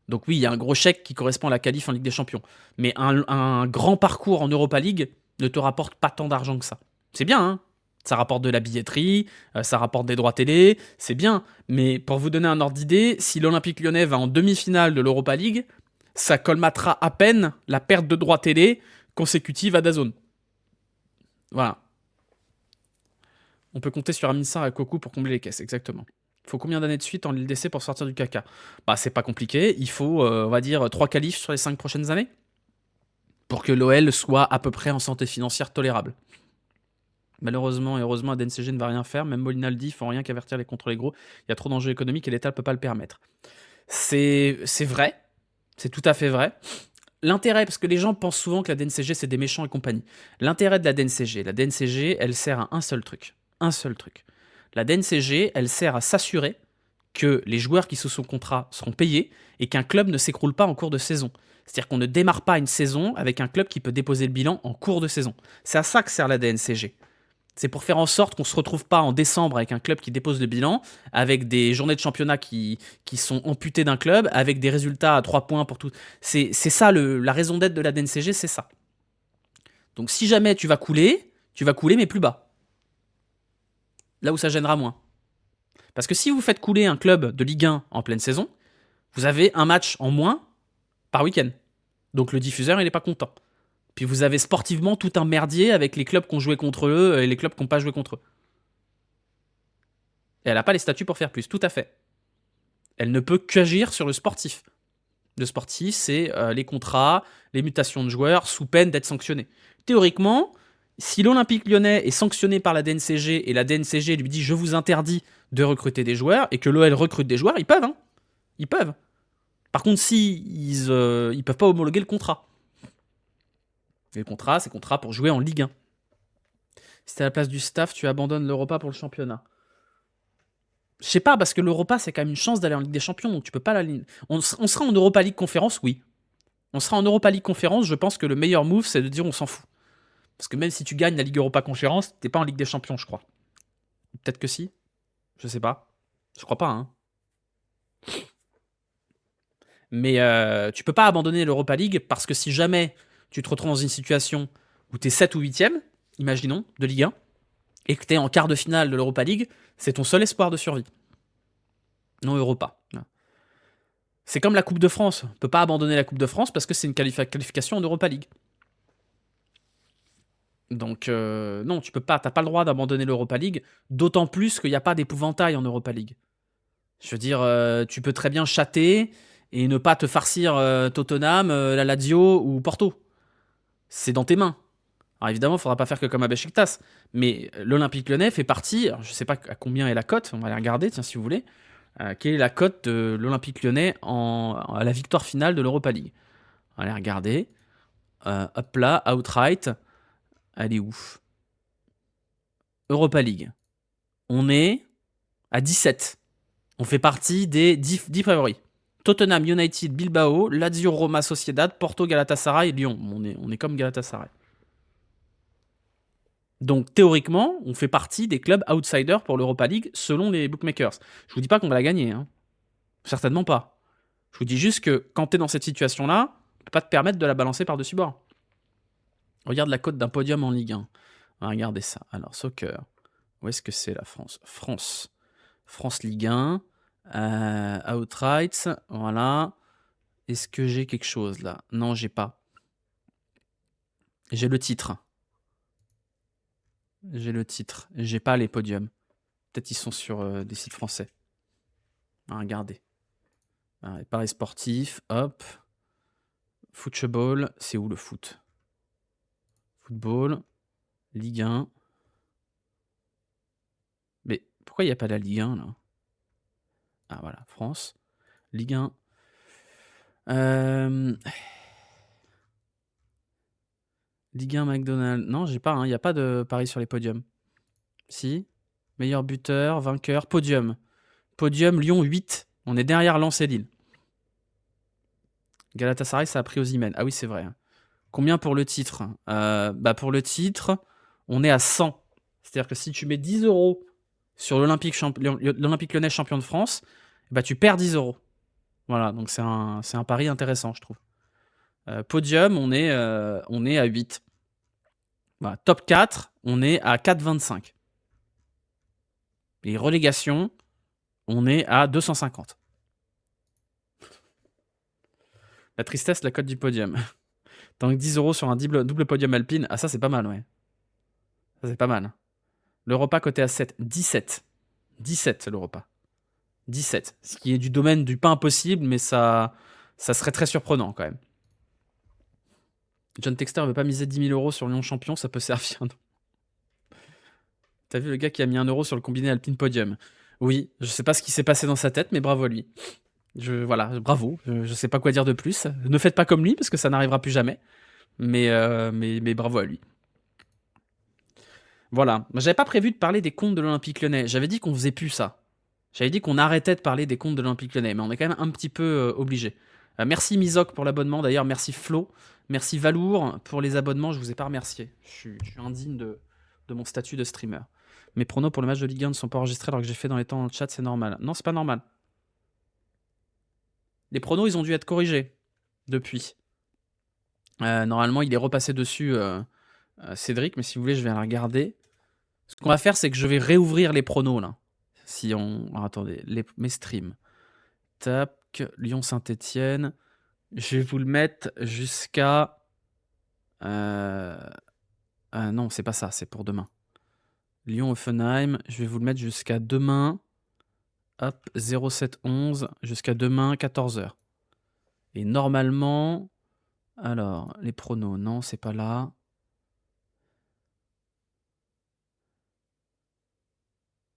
Donc oui, il y a un gros chèque qui correspond à la qualif en Ligue des Champions. Mais un grand parcours en Europa League ne te rapporte pas tant d'argent que ça. C'est bien, hein. Ça rapporte de la billetterie, ça rapporte des droits télé, c'est bien. Mais pour vous donner un ordre d'idée, si l'Olympique lyonnais va en demi-finale de l'Europa League, ça colmatera à peine la perte de droits télé consécutive à DAZN. Voilà. On peut compter sur Amin Sarr et Kokou pour combler les caisses, exactement. Il faut combien d'années de suite en LDC pour sortir du caca? Bah, c'est pas compliqué. Il faut, on va dire, 3 qualifs sur les 5 prochaines années pour que l'OL soit à peu près en santé financière tolérable. Malheureusement et heureusement, ADNCG ne va rien faire. Même Molina le dit, ils font rien qu'avertir les contrôles gros. Il y a trop d'enjeux économiques et l'État ne peut pas le permettre. C'est vrai. C'est tout à fait vrai. L'intérêt, parce que les gens pensent souvent que la DNCG, c'est des méchants et compagnie. L'intérêt de la DNCG, elle sert à un seul truc. Un seul truc. La DNCG, elle sert à s'assurer que les joueurs qui sont sous contrat seront payés et qu'un club ne s'écroule pas en cours de saison. C'est-à-dire qu'on ne démarre pas une saison avec un club qui peut déposer le bilan en cours de saison. C'est à ça que sert la DNCG. C'est pour faire en sorte qu'on ne se retrouve pas en décembre avec un club qui dépose le bilan, avec des journées de championnat qui sont amputées d'un club, avec des résultats à 3 points pour tout. C'est ça, la raison d'être de la DNCG, c'est ça. Donc si jamais tu vas couler mais plus bas. Là où ça gênera moins. Parce que si vous faites couler un club de Ligue 1 en pleine saison, vous avez un match en moins par week-end. Donc le diffuseur, il n'est pas content. Puis vous avez sportivement tout un merdier avec les clubs qui ont joué contre eux et les clubs qui n'ont pas joué contre eux. Et elle n'a pas les statuts pour faire plus, tout à fait. Elle ne peut qu'agir sur le sportif. Le sportif, c'est les contrats, les mutations de joueurs, sous peine d'être sanctionné. Théoriquement, si l'Olympique lyonnais est sanctionné par la DNCG et la DNCG lui dit « je vous interdis de recruter des joueurs » et que l'OL recrute des joueurs, ils peuvent. Hein. Ils peuvent. Par contre, ils peuvent pas homologuer le contrat. Et le contrat, c'est contrat pour jouer en Ligue 1. Si t'es à la place du staff, tu abandonnes l'Europa pour le championnat. Je sais pas, parce que l'Europa, c'est quand même une chance d'aller en Ligue des Champions, donc tu peux pas la... On sera en Europa League Conférence, oui. On sera en Europa League Conférence, je pense que le meilleur move, c'est de dire on s'en fout. Parce que même si tu gagnes la Ligue Europa Conférence, t'es pas en Ligue des Champions, je crois. Peut-être que si. Je sais pas. Je crois pas, hein. Mais tu peux pas abandonner l'Europa League, parce que si jamais tu te retrouves dans une situation où t'es 7 ou 8ème, imaginons, de Ligue 1, et que t'es en quart de finale de l'Europa League, c'est ton seul espoir de survie. Non Europa. C'est comme la Coupe de France. On ne peut pas abandonner la Coupe de France parce que c'est une qualification en Europa League. Donc non, tu peux pas. T'as pas le droit d'abandonner l'Europa League, d'autant plus qu'il n'y a pas d'épouvantail en Europa League. Je veux dire, tu peux très bien chatter et ne pas te farcir Tottenham, la Lazio ou Porto. C'est dans tes mains. Alors évidemment, il ne faudra pas faire que comme à Beşiktaş, mais l'Olympique Lyonnais fait partie, alors je ne sais pas à combien est la cote, on va aller regarder, tiens, si vous voulez. Quelle est la cote de l'Olympique Lyonnais à la victoire finale de l'Europa League? On va aller regarder. Hop là, outright. Elle est où? Europa League. On est à 17. On fait partie des 10 favoris. Tottenham, United, Bilbao, Lazio, Roma, Sociedad, Porto, Galatasaray, Lyon. On est comme Galatasaray. Donc théoriquement, on fait partie des clubs outsiders pour l'Europa League selon les bookmakers. Je vous dis pas qu'on va la gagner, hein. Certainement pas. Je vous dis juste que quand tu es dans cette situation-là, tu peux pas te permettre de la balancer par-dessus bord. Regarde la cote d'un podium en Ligue 1. On va regarder ça. Alors, soccer. Où est-ce que c'est la France? France Ligue 1. Outright. Voilà. Est-ce que j'ai quelque chose là? Non, j'ai pas. J'ai le titre. J'ai pas les podiums. Peut-être ils sont sur des sites français. On va regarder. Paris sportif. Hop. Football. C'est où le foot? Football. Ligue 1. Mais pourquoi il n'y a pas la Ligue 1 là? Ah voilà, France. Ligue 1. Ligue 1 McDonald's. Non, j'ai pas, il n'y a pas de pari sur les podiums. Si. Meilleur buteur, vainqueur, podium. Podium, Lyon 8. On est derrière Lens et Lille. Galatasaray, ça a pris Osimhen. Ah oui, c'est vrai. Combien pour le titre? Pour le titre, on est à 100. C'est-à-dire que si tu mets 10 € sur l'Olympique Lyonnais champion de France, tu perds 10 €. Voilà, donc c'est un pari intéressant, je trouve. Podium, on est à 8. Voilà, top 4, on est à 4,25. Et relégation, on est à 250. La tristesse, la cote du podium. Tant que 10 € sur un double podium alpine, ça c'est pas mal, ouais. Ça c'est pas mal. L'Europa coté à 7, 17. 17 l'Europa. 17. Ce qui est du domaine du pas impossible, mais ça serait très surprenant quand même. John Texter veut pas miser 10 000 € sur Lyon champion, ça peut servir. T'as vu le gars qui a mis 1 € sur le combiné Alpine Podium? Oui, je sais pas ce qui s'est passé dans sa tête, mais bravo à lui. Voilà, bravo. Je sais pas quoi dire de plus. Ne faites pas comme lui, parce que ça n'arrivera plus jamais. Mais bravo à lui. Voilà. J'avais pas prévu de parler des comptes de l'Olympique Lyonnais. J'avais dit qu'on faisait plus ça. J'avais dit qu'on arrêtait de parler des comptes de l'Olympique Lyonnais, mais on est quand même un petit peu obligé. Merci Mizoc pour l'abonnement, d'ailleurs, merci Flo, merci Valour pour les abonnements, je vous ai pas remercié. Je suis indigne de mon statut de streamer. Mes pronos pour le match de Ligue 1 ne sont pas enregistrés alors que j'ai fait dans les temps dans le chat, c'est normal. Non, c'est pas normal. Les pronos, ils ont dû être corrigés depuis. Normalement, il est repassé dessus, Cédric, mais si vous voulez, je vais la regarder. Ce qu'on va faire, c'est que je vais réouvrir les pronos, là. Si on... Alors, attendez, mes streams. Tac, Lyon-Saint-Etienne. Je vais vous le mettre jusqu'à... non, c'est pas ça, c'est pour demain. Lyon-Offenheim, je vais vous le mettre jusqu'à demain. Hop, 07-11, jusqu'à demain, 14h. Et normalement... Alors, les pronos, non, c'est pas là.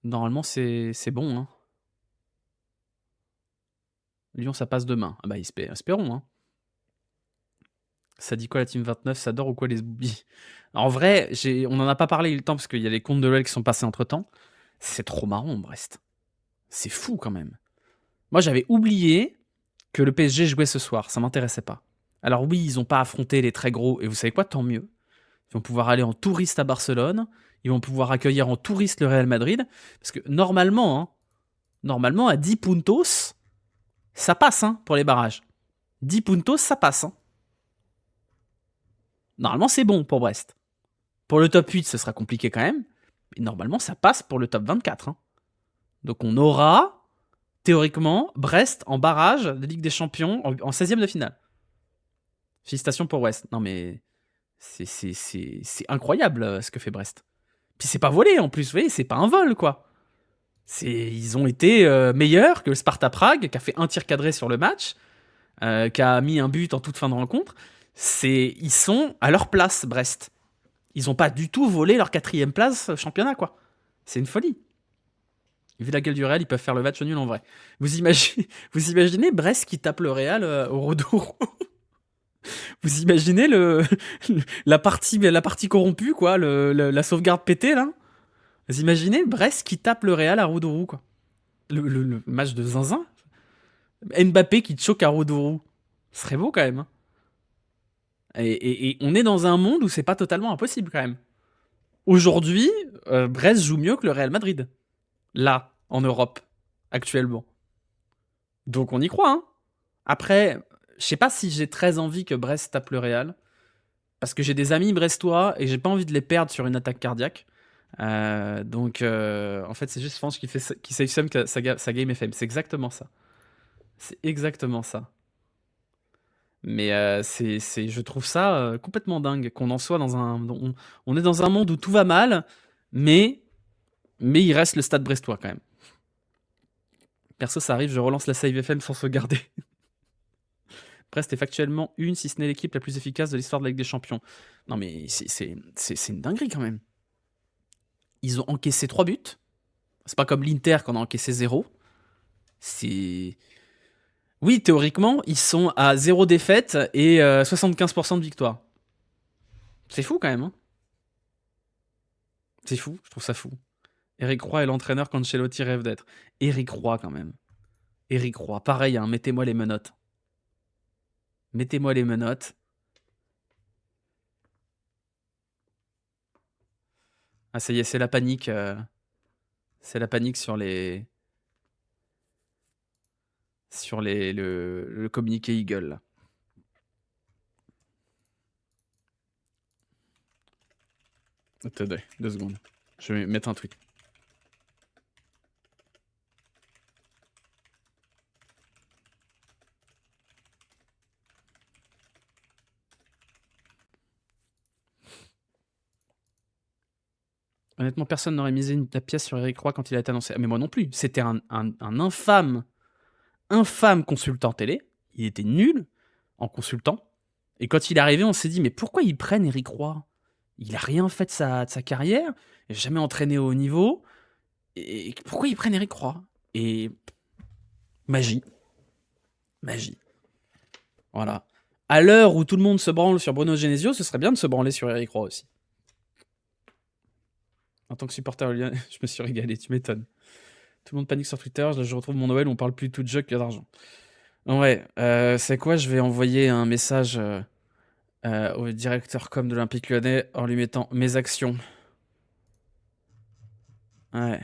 Normalement, c'est bon, hein. Lyon, ça passe demain. Ah bah, espérons, hein. Ça dit quoi la Team 29? Ça dort ou quoi les boobies? En vrai, on en a pas parlé le temps parce qu'il y a les comptes de LOL qui sont passés entre temps. C'est trop marrant, Brest. C'est fou quand même. Moi, j'avais oublié que le PSG jouait ce soir. Ça m'intéressait pas. Alors oui, ils ont pas affronté les très gros. Et vous savez quoi? Tant mieux. Ils vont pouvoir aller en touriste à Barcelone. Ils vont pouvoir accueillir en touriste le Real Madrid. Parce que normalement, à 10 puntos, ça passe pour les barrages. 10 puntos, ça passe. Normalement, c'est bon pour Brest. Pour le top 8, ce sera compliqué quand même. Mais normalement, ça passe pour le top 24. Donc on aura, théoriquement, Brest en barrage de Ligue des Champions en 16e de finale. Félicitations pour Brest. Non mais c'est incroyable ce que fait Brest. Puis c'est pas volé en plus, vous voyez, c'est pas un vol quoi. Ils ont été meilleurs que le Sparta Prague, qui a fait un tir cadré sur le match, qui a mis un but en toute fin de rencontre. Ils sont à leur place, Brest. Ils ont pas du tout volé leur 4e place au championnat, quoi. C'est une folie. Vu la gueule du Real, ils peuvent faire le match nul en vrai. Vous imaginez Brest qui tape le Real au Rodouro. Vous imaginez la partie corrompue, quoi, la sauvegarde pétée, là. Vous imaginez Brest qui tape le Real à Rodouro, quoi. Le match de zinzin. Mbappé qui choque à Rodouro. Ce serait beau, quand même. Hein. Et on est dans un monde où c'est pas totalement impossible, quand même. Aujourd'hui, Brest joue mieux que le Real Madrid. Là, en Europe, actuellement. Donc on y croit, hein. Après, je sais pas si j'ai très envie que Brest tape le Real. Parce que j'ai des amis brestois et j'ai pas envie de les perdre sur une attaque cardiaque. Donc, en fait, c'est juste France qui sélectionne sa game FM. C'est exactement ça. C'est exactement ça. Mais je trouve ça complètement dingue qu'on en soit dans un. On est dans un monde où tout va mal, mais il reste le stade brestois quand même. Perso, ça arrive, je relance la save FM sans sauvegarder. Brest est factuellement une, si ce n'est l'équipe la plus efficace de l'histoire de la Ligue des Champions. Non, mais c'est une dinguerie quand même. Ils ont encaissé 3 buts. C'est pas comme l'Inter qu'on a encaissé 0. C'est. Oui, théoriquement, ils sont à 0 défaite et 75% de victoire. C'est fou quand même. Hein. C'est fou, je trouve ça fou. Eric Roy est l'entraîneur qu'Ancelotti rêve d'être. Eric Roy quand même. Eric Roy, pareil, hein, mettez-moi les menottes. Mettez-moi les menottes. Ah ça y est, c'est la panique. C'est la panique sur les. Sur le communiqué Eagle. Là. Attendez, 2 secondes. Je vais mettre un truc. Honnêtement, personne n'aurait misé la pièce sur Eric Roy quand il a été annoncé. Mais moi non plus. C'était un infâme consultant télé. Il était nul en consultant. Et quand il est arrivé, on s'est dit, mais pourquoi ils prennent Eric Roy? Il a rien fait de sa carrière. Il n'a jamais entraîné au haut niveau. Et pourquoi ils prennent Eric Roy? Et magie. Magie. Voilà. À l'heure où tout le monde se branle sur Bruno Genesio, ce serait bien de se branler sur Eric Roy aussi. En tant que supporter lyonnais, je me suis régalé, tu m'étonnes. Tout le monde panique sur Twitter, je retrouve mon Noël, on parle plus tout de jeu que d'argent. Ouais, c'est quoi? Je vais envoyer un message au directeur com de l'Olympique Lyonnais en lui mettant mes actions. Ouais.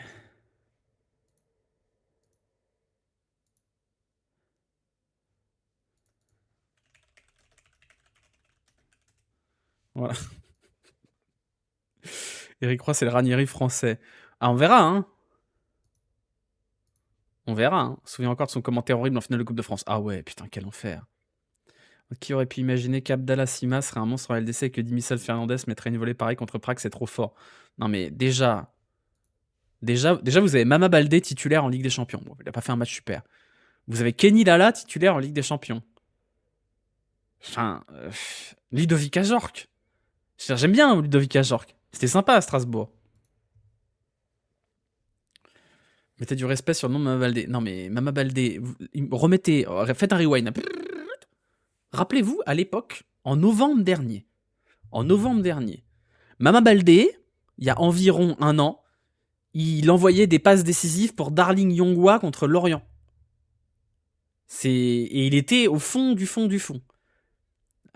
Voilà. Eric Roy, c'est le Ranieri français. Ah, on verra, hein. On verra, hein. Souviens encore de son commentaire horrible en finale de Coupe de France. Ah ouais, putain, quel enfer. Qui aurait pu imaginer qu'Abdallah Sima serait un monstre en LDC et que Dimissal Fernandez mettrait une volée pareille contre Prague, c'est trop fort. Non mais déjà, vous avez Mama Baldé titulaire en Ligue des Champions. Bon, il a pas fait un match super. Vous avez Kenny Lala titulaire en Ligue des Champions. Enfin, Ludovic Ajorc. J'aime bien Ludovic Ajorc. C'était sympa à Strasbourg. Mettez du respect sur le nom de Mama Baldé. Non mais Mama Baldé, remettez, faites un rewind. Rappelez-vous, à l'époque, en novembre dernier, Mama Baldé, il y a environ 1 an, il envoyait des passes décisives pour Darling Yongwa contre Lorient. Et il était au fond du fond du fond.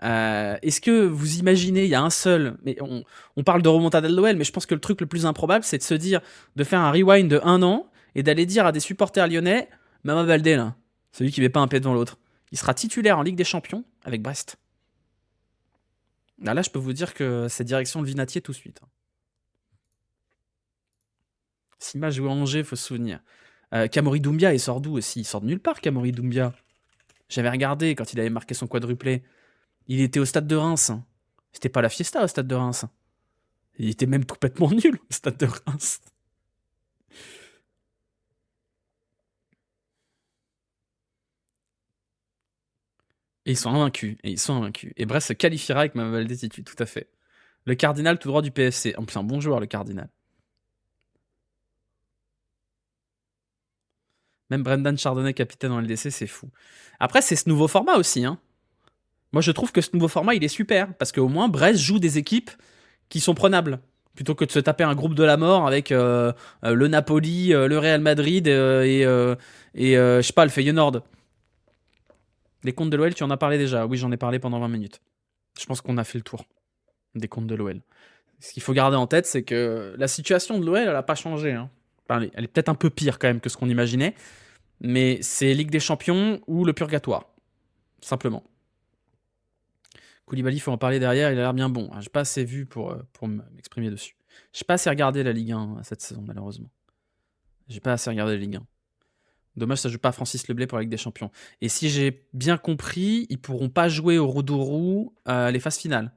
Est-ce que vous imaginez, il y a un seul, mais on parle de remontada de l'OL, mais je pense que le truc le plus improbable, c'est de se dire, de faire un rewind de 1 an et d'aller dire à des supporters lyonnais, Mama Baldé, là, celui qui met pas un pied devant l'autre, il sera titulaire en Ligue des Champions avec Brest. Là, je peux vous dire que c'est direction le Vinatier tout de suite. Sima joue à Angers, faut se souvenir. Kamori Doumbia, il sort d'où aussi? Il sort de nulle part, Kamori Doumbia. J'avais regardé quand il avait marqué son quadruplé. Il était au stade de Reims. C'était pas la fiesta au stade de Reims. Il était même complètement nul au stade de Reims. Et ils sont invaincus. Et Brest se qualifiera avec Mama Baldé titu, tout à fait. Le Cardinal tout droit du PFC. En plus, un bon joueur, le Cardinal. Même Brendan Chardonnay, capitaine en LDC, c'est fou. Après, c'est ce nouveau format aussi. Hein. Moi, je trouve que ce nouveau format, il est super. Parce qu'au moins, Brest joue des équipes qui sont prenables. Plutôt que de se taper un groupe de la mort avec le Napoli, le Real Madrid et je sais pas, le Feyenoord. Les comptes de l'OL, tu en as parlé déjà. Oui, j'en ai parlé pendant 20 minutes. Je pense qu'on a fait le tour des comptes de l'OL. Ce qu'il faut garder en tête, c'est que la situation de l'OL, elle n'a pas changé. Hein. Enfin, elle est peut-être un peu pire quand même que ce qu'on imaginait. Mais c'est Ligue des Champions ou le purgatoire. Simplement. Koulibaly, il faut en parler derrière, il a l'air bien bon. J'ai pas assez vu pour m'exprimer dessus. J'ai pas assez regardé la Ligue 1 cette saison, malheureusement. J'ai pas assez regardé la Ligue 1. Dommage, ça joue pas Francis Leblay pour la Ligue des Champions. Et si j'ai bien compris, ils pourront pas jouer au Roudourou les phases finales.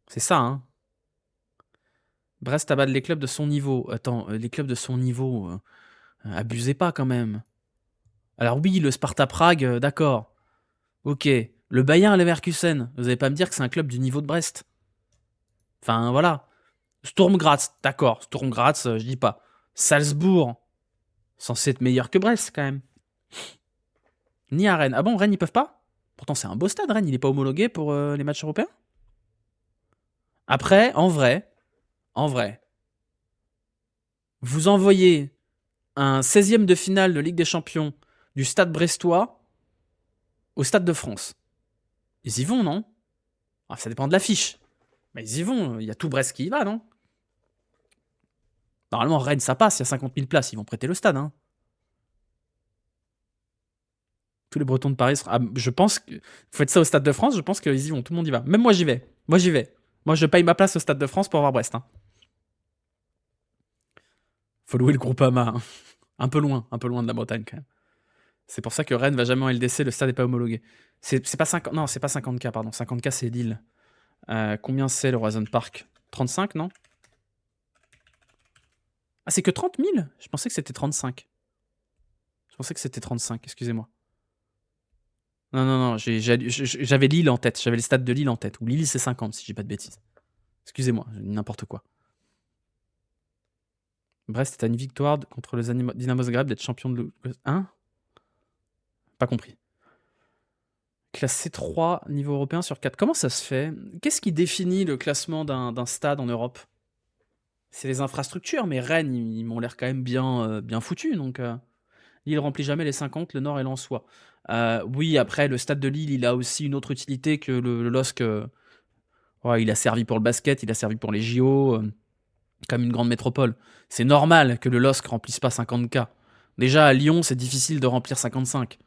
C'est ça, hein. Brest abat les clubs de son niveau. Attends, les clubs de son niveau, abusez pas quand même. Alors oui, le Sparta Prague, d'accord. Ok. Le Bayern Leverkusen, vous allez pas me dire que c'est un club du niveau de Brest. Enfin, voilà. Sturm Graz, d'accord. Sturm Graz, je dis pas. Salzbourg, censé être meilleur que Brest quand même. Ni à Rennes. Ah bon, Rennes, ils peuvent pas? Pourtant, c'est un beau stade, Rennes. Il est pas homologué pour les matchs européens? Après, en vrai, vous envoyez un 16e de finale de Ligue des Champions du stade brestois au Stade de France. Ils y vont, non? Ça dépend de l'affiche. Mais ils y vont. Il y a tout Brest qui y va, non? Normalement, Rennes, ça passe. Il y a 50 000 places. Ils vont prêter le stade, hein. Tous les Bretons de Paris. Je pense que vous faites ça au Stade de France, je pense qu'ils y vont. Tout le monde y va. Même moi, j'y vais. Moi, je paye ma place au Stade de France pour voir Brest. Hein. Faut louer le Groupama. Hein. Un peu loin de la Bretagne, quand même. C'est pour ça que Rennes va jamais en LDC, le stade n'est pas homologué. C'est pas 50, non, c'est pas 50K, pardon. 50K, c'est Lille. Combien c'est le Horizon Park? 35, non? Ah, c'est que 30 000? Je pensais que c'était 35. Excusez-moi. Non, j'avais Lille en tête. J'avais le stade de Lille en tête. Ou Lille, c'est 50, si j'ai pas de bêtises. Excusez-moi, n'importe quoi. Brest est à une victoire contre les Dynamo Zagreb d'être champion de... Hein? Pas compris. Classé 3 niveau européen sur 4. Comment ça se fait? Qu'est-ce qui définit le classement d'un stade en Europe? C'est les infrastructures, mais Rennes, ils m'ont l'air quand même bien foutus. Donc, Lille remplit jamais les 50, le Nord et l'Ansois. Oui, après, le stade de Lille, il a aussi une autre utilité que le LOSC. Ouais, il a servi pour le basket, il a servi pour les JO, comme une grande métropole. C'est normal que le LOSC remplisse pas 50K. Déjà, à Lyon, c'est difficile de remplir 55.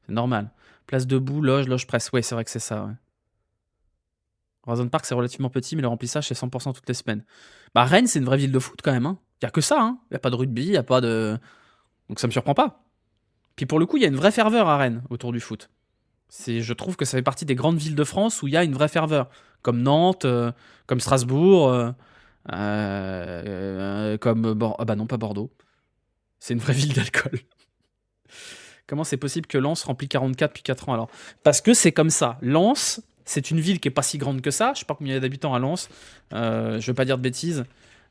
C'est normal. Place debout, loge presse. Ouais, c'est vrai que c'est ça. Ouais. Horizon Park, c'est relativement petit, mais le remplissage, c'est 100% toutes les semaines. Bah, Rennes, c'est une vraie ville de foot quand même. Hein. Y a que ça. Hein. Y a pas de rugby, y a pas de. Donc ça me surprend pas. Puis pour le coup, il y a une vraie ferveur à Rennes autour du foot. Je trouve que ça fait partie des grandes villes de France où il y a une vraie ferveur. Comme Nantes, comme Strasbourg, comme. Ah bah non, pas Bordeaux. C'est une vraie ville d'alcool. Comment c'est possible que Lens remplit 44 depuis 4 ans alors? Parce que c'est comme ça. Lens, c'est une ville qui est pas si grande que ça. Je sais pas combien il y a d'habitants à Lens. Je veux pas dire de bêtises.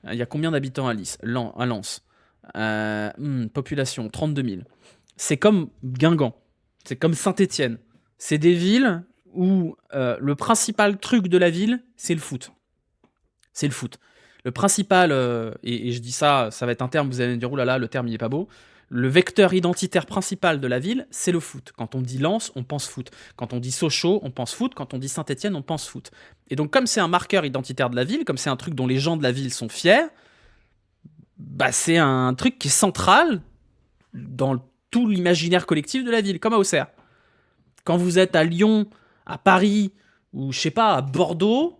Il y a combien d'habitants à Lens? Population, 32 000. C'est comme Guingamp. C'est comme Saint-Étienne. C'est des villes où le principal truc de la ville, c'est le foot. C'est le foot. Le principal, et je dis ça, ça va être un terme, vous allez me dire, oulala, le terme il est pas beau. Le vecteur identitaire principal de la ville, c'est le foot. Quand on dit Lens, on pense foot. Quand on dit Sochaux, on pense foot. Quand on dit Saint-Étienne, on pense foot. Et donc, comme c'est un marqueur identitaire de la ville, comme c'est un truc dont les gens de la ville sont fiers, bah c'est un truc qui est central dans tout l'imaginaire collectif de la ville, comme à Auxerre. Quand vous êtes à Lyon, à Paris, ou je sais pas, à Bordeaux,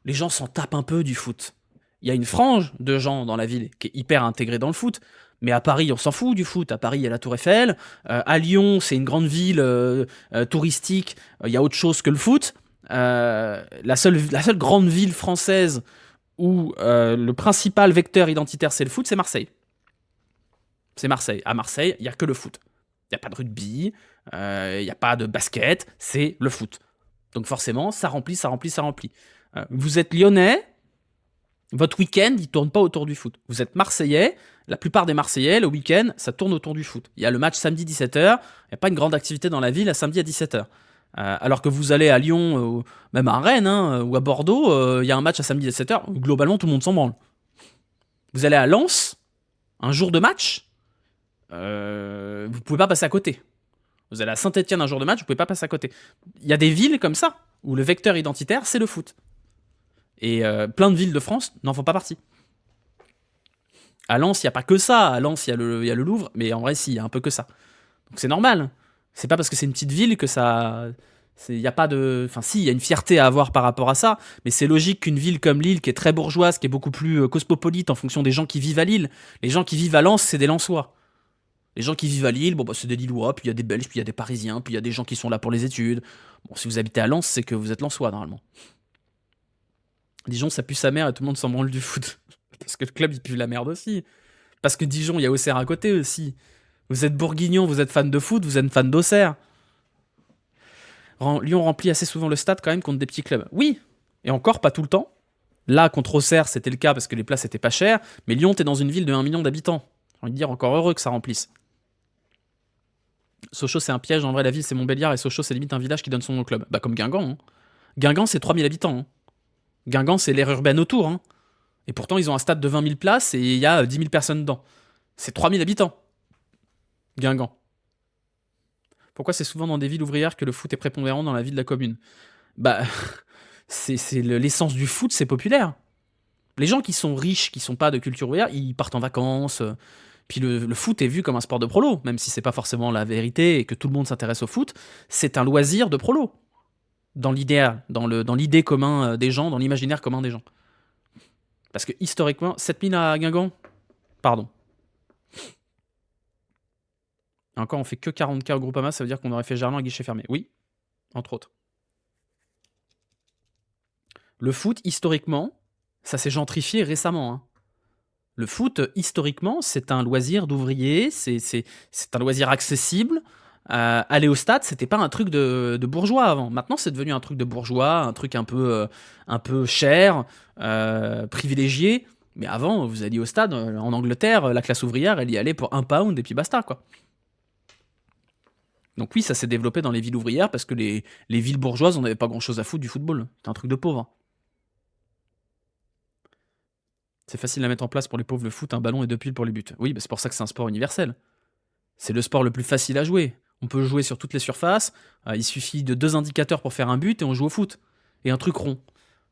les gens s'en tapent un peu du foot. Il y a une frange de gens dans la ville qui est hyper intégrée dans le foot. Mais à Paris, on s'en fout du foot. À Paris, il y a la Tour Eiffel. À Lyon, c'est une grande ville touristique. Il y a autre chose que le foot. La seule grande ville française où le principal vecteur identitaire, c'est le foot, c'est Marseille. C'est Marseille. À Marseille, il n'y a que le foot. Il n'y a pas de rugby, il n'y a pas de basket, c'est le foot. Donc forcément, ça remplit. Vous êtes lyonnais, votre week-end, il tourne pas autour du foot. Vous êtes marseillais, la plupart des Marseillais, le week-end, ça tourne autour du foot. Il y a le match samedi 17h, il n'y a pas une grande activité dans la ville à samedi à 17h. Alors que vous allez à Lyon, même à Rennes ou à Bordeaux, il y a un match à samedi à 17h, globalement tout le monde s'en branle. Vous allez à Lens, un jour de match, vous pouvez pas passer à côté. Vous allez à Saint-Etienne un jour de match, vous pouvez pas passer à côté. Il y a des villes comme ça, où le vecteur identitaire, c'est le foot. Et plein de villes de France n'en font pas partie. À Lens, il n'y a pas que ça. À Lens, il y a le Louvre, mais en vrai, si, il y a un peu que ça. Donc c'est normal. C'est pas parce que c'est une petite ville que ça. Il y a pas de. Enfin, si, il y a une fierté à avoir par rapport à ça, mais c'est logique qu'une ville comme Lille, qui est très bourgeoise, qui est beaucoup plus cosmopolite en fonction des gens qui vivent à Lille, les gens qui vivent à Lens, c'est des Lensois. Les gens qui vivent à Lille, bon, bah, c'est des Lillois, puis il y a des Belges, puis il y a des Parisiens, puis il y a des gens qui sont là pour les études. Bon, si vous habitez à Lens, c'est que vous êtes Lensois, normalement. Dijon, ça pue sa mère et tout le monde s'en branle du foot. Parce que le club, il pue la merde aussi. Parce que Dijon, il y a Auxerre à côté aussi. Vous êtes bourguignon, vous êtes fan de foot, vous êtes fan d'Auxerre. Lyon remplit assez souvent le stade quand même contre des petits clubs. Oui, et encore pas tout le temps. Là, contre Auxerre, c'était le cas parce que les places étaient pas chères. Mais Lyon, t'es dans une ville de 1 million d'habitants. J'ai envie de dire, encore heureux que ça remplisse. Sochaux, c'est un piège. En vrai, la ville, c'est Montbéliard. Et Sochaux, c'est limite un village qui donne son nom au club. Bah, comme Guingamp. Hein. Guingamp, c'est 3000 habitants. Hein. Guingamp, c'est l'aire urbaine autour. Hein. Et pourtant, ils ont un stade de 20 000 places et il y a 10 000 personnes dedans. C'est 3000 habitants. Guingamp. Pourquoi c'est souvent dans des villes ouvrières que le foot est prépondérant dans la vie de la commune? Bah, c'est l'essence du foot, c'est populaire. Les gens qui sont riches, qui sont pas de culture ouvrière, ils partent en vacances. Puis le foot est vu comme un sport de prolo, même si c'est pas forcément la vérité et que tout le monde s'intéresse au foot. C'est un loisir de prolo. Dans l'idéal, dans l'idée commun des gens, dans l'imaginaire commun des gens. Parce que historiquement, 7000 à Guingamp, pardon. Et encore, on fait que 40K au Groupama, ça veut dire qu'on aurait fait Gerland à guichet fermé. Oui, entre autres. Le foot, historiquement, ça s'est gentrifié récemment. Hein. Le foot, historiquement, c'est un loisir d'ouvrier, c'est un loisir accessible. Aller au stade, c'était pas un truc de bourgeois avant. Maintenant, c'est devenu un truc de bourgeois, un truc un peu cher, privilégié. Mais avant, vous alliez au stade, en Angleterre, la classe ouvrière, elle y allait pour 1 pound et puis basta, quoi. Donc oui, ça s'est développé dans les villes ouvrières parce que les villes bourgeoises, on n'avait pas grand-chose à foutre du football. C'était un truc de pauvre. C'est facile à mettre en place pour les pauvres le foot, un ballon et 2 piles pour les buts. Oui, bah c'est pour ça que c'est un sport universel. C'est le sport le plus facile à jouer. On peut jouer sur toutes les surfaces, il suffit de 2 indicateurs pour faire un but et on joue au foot. Et un truc rond.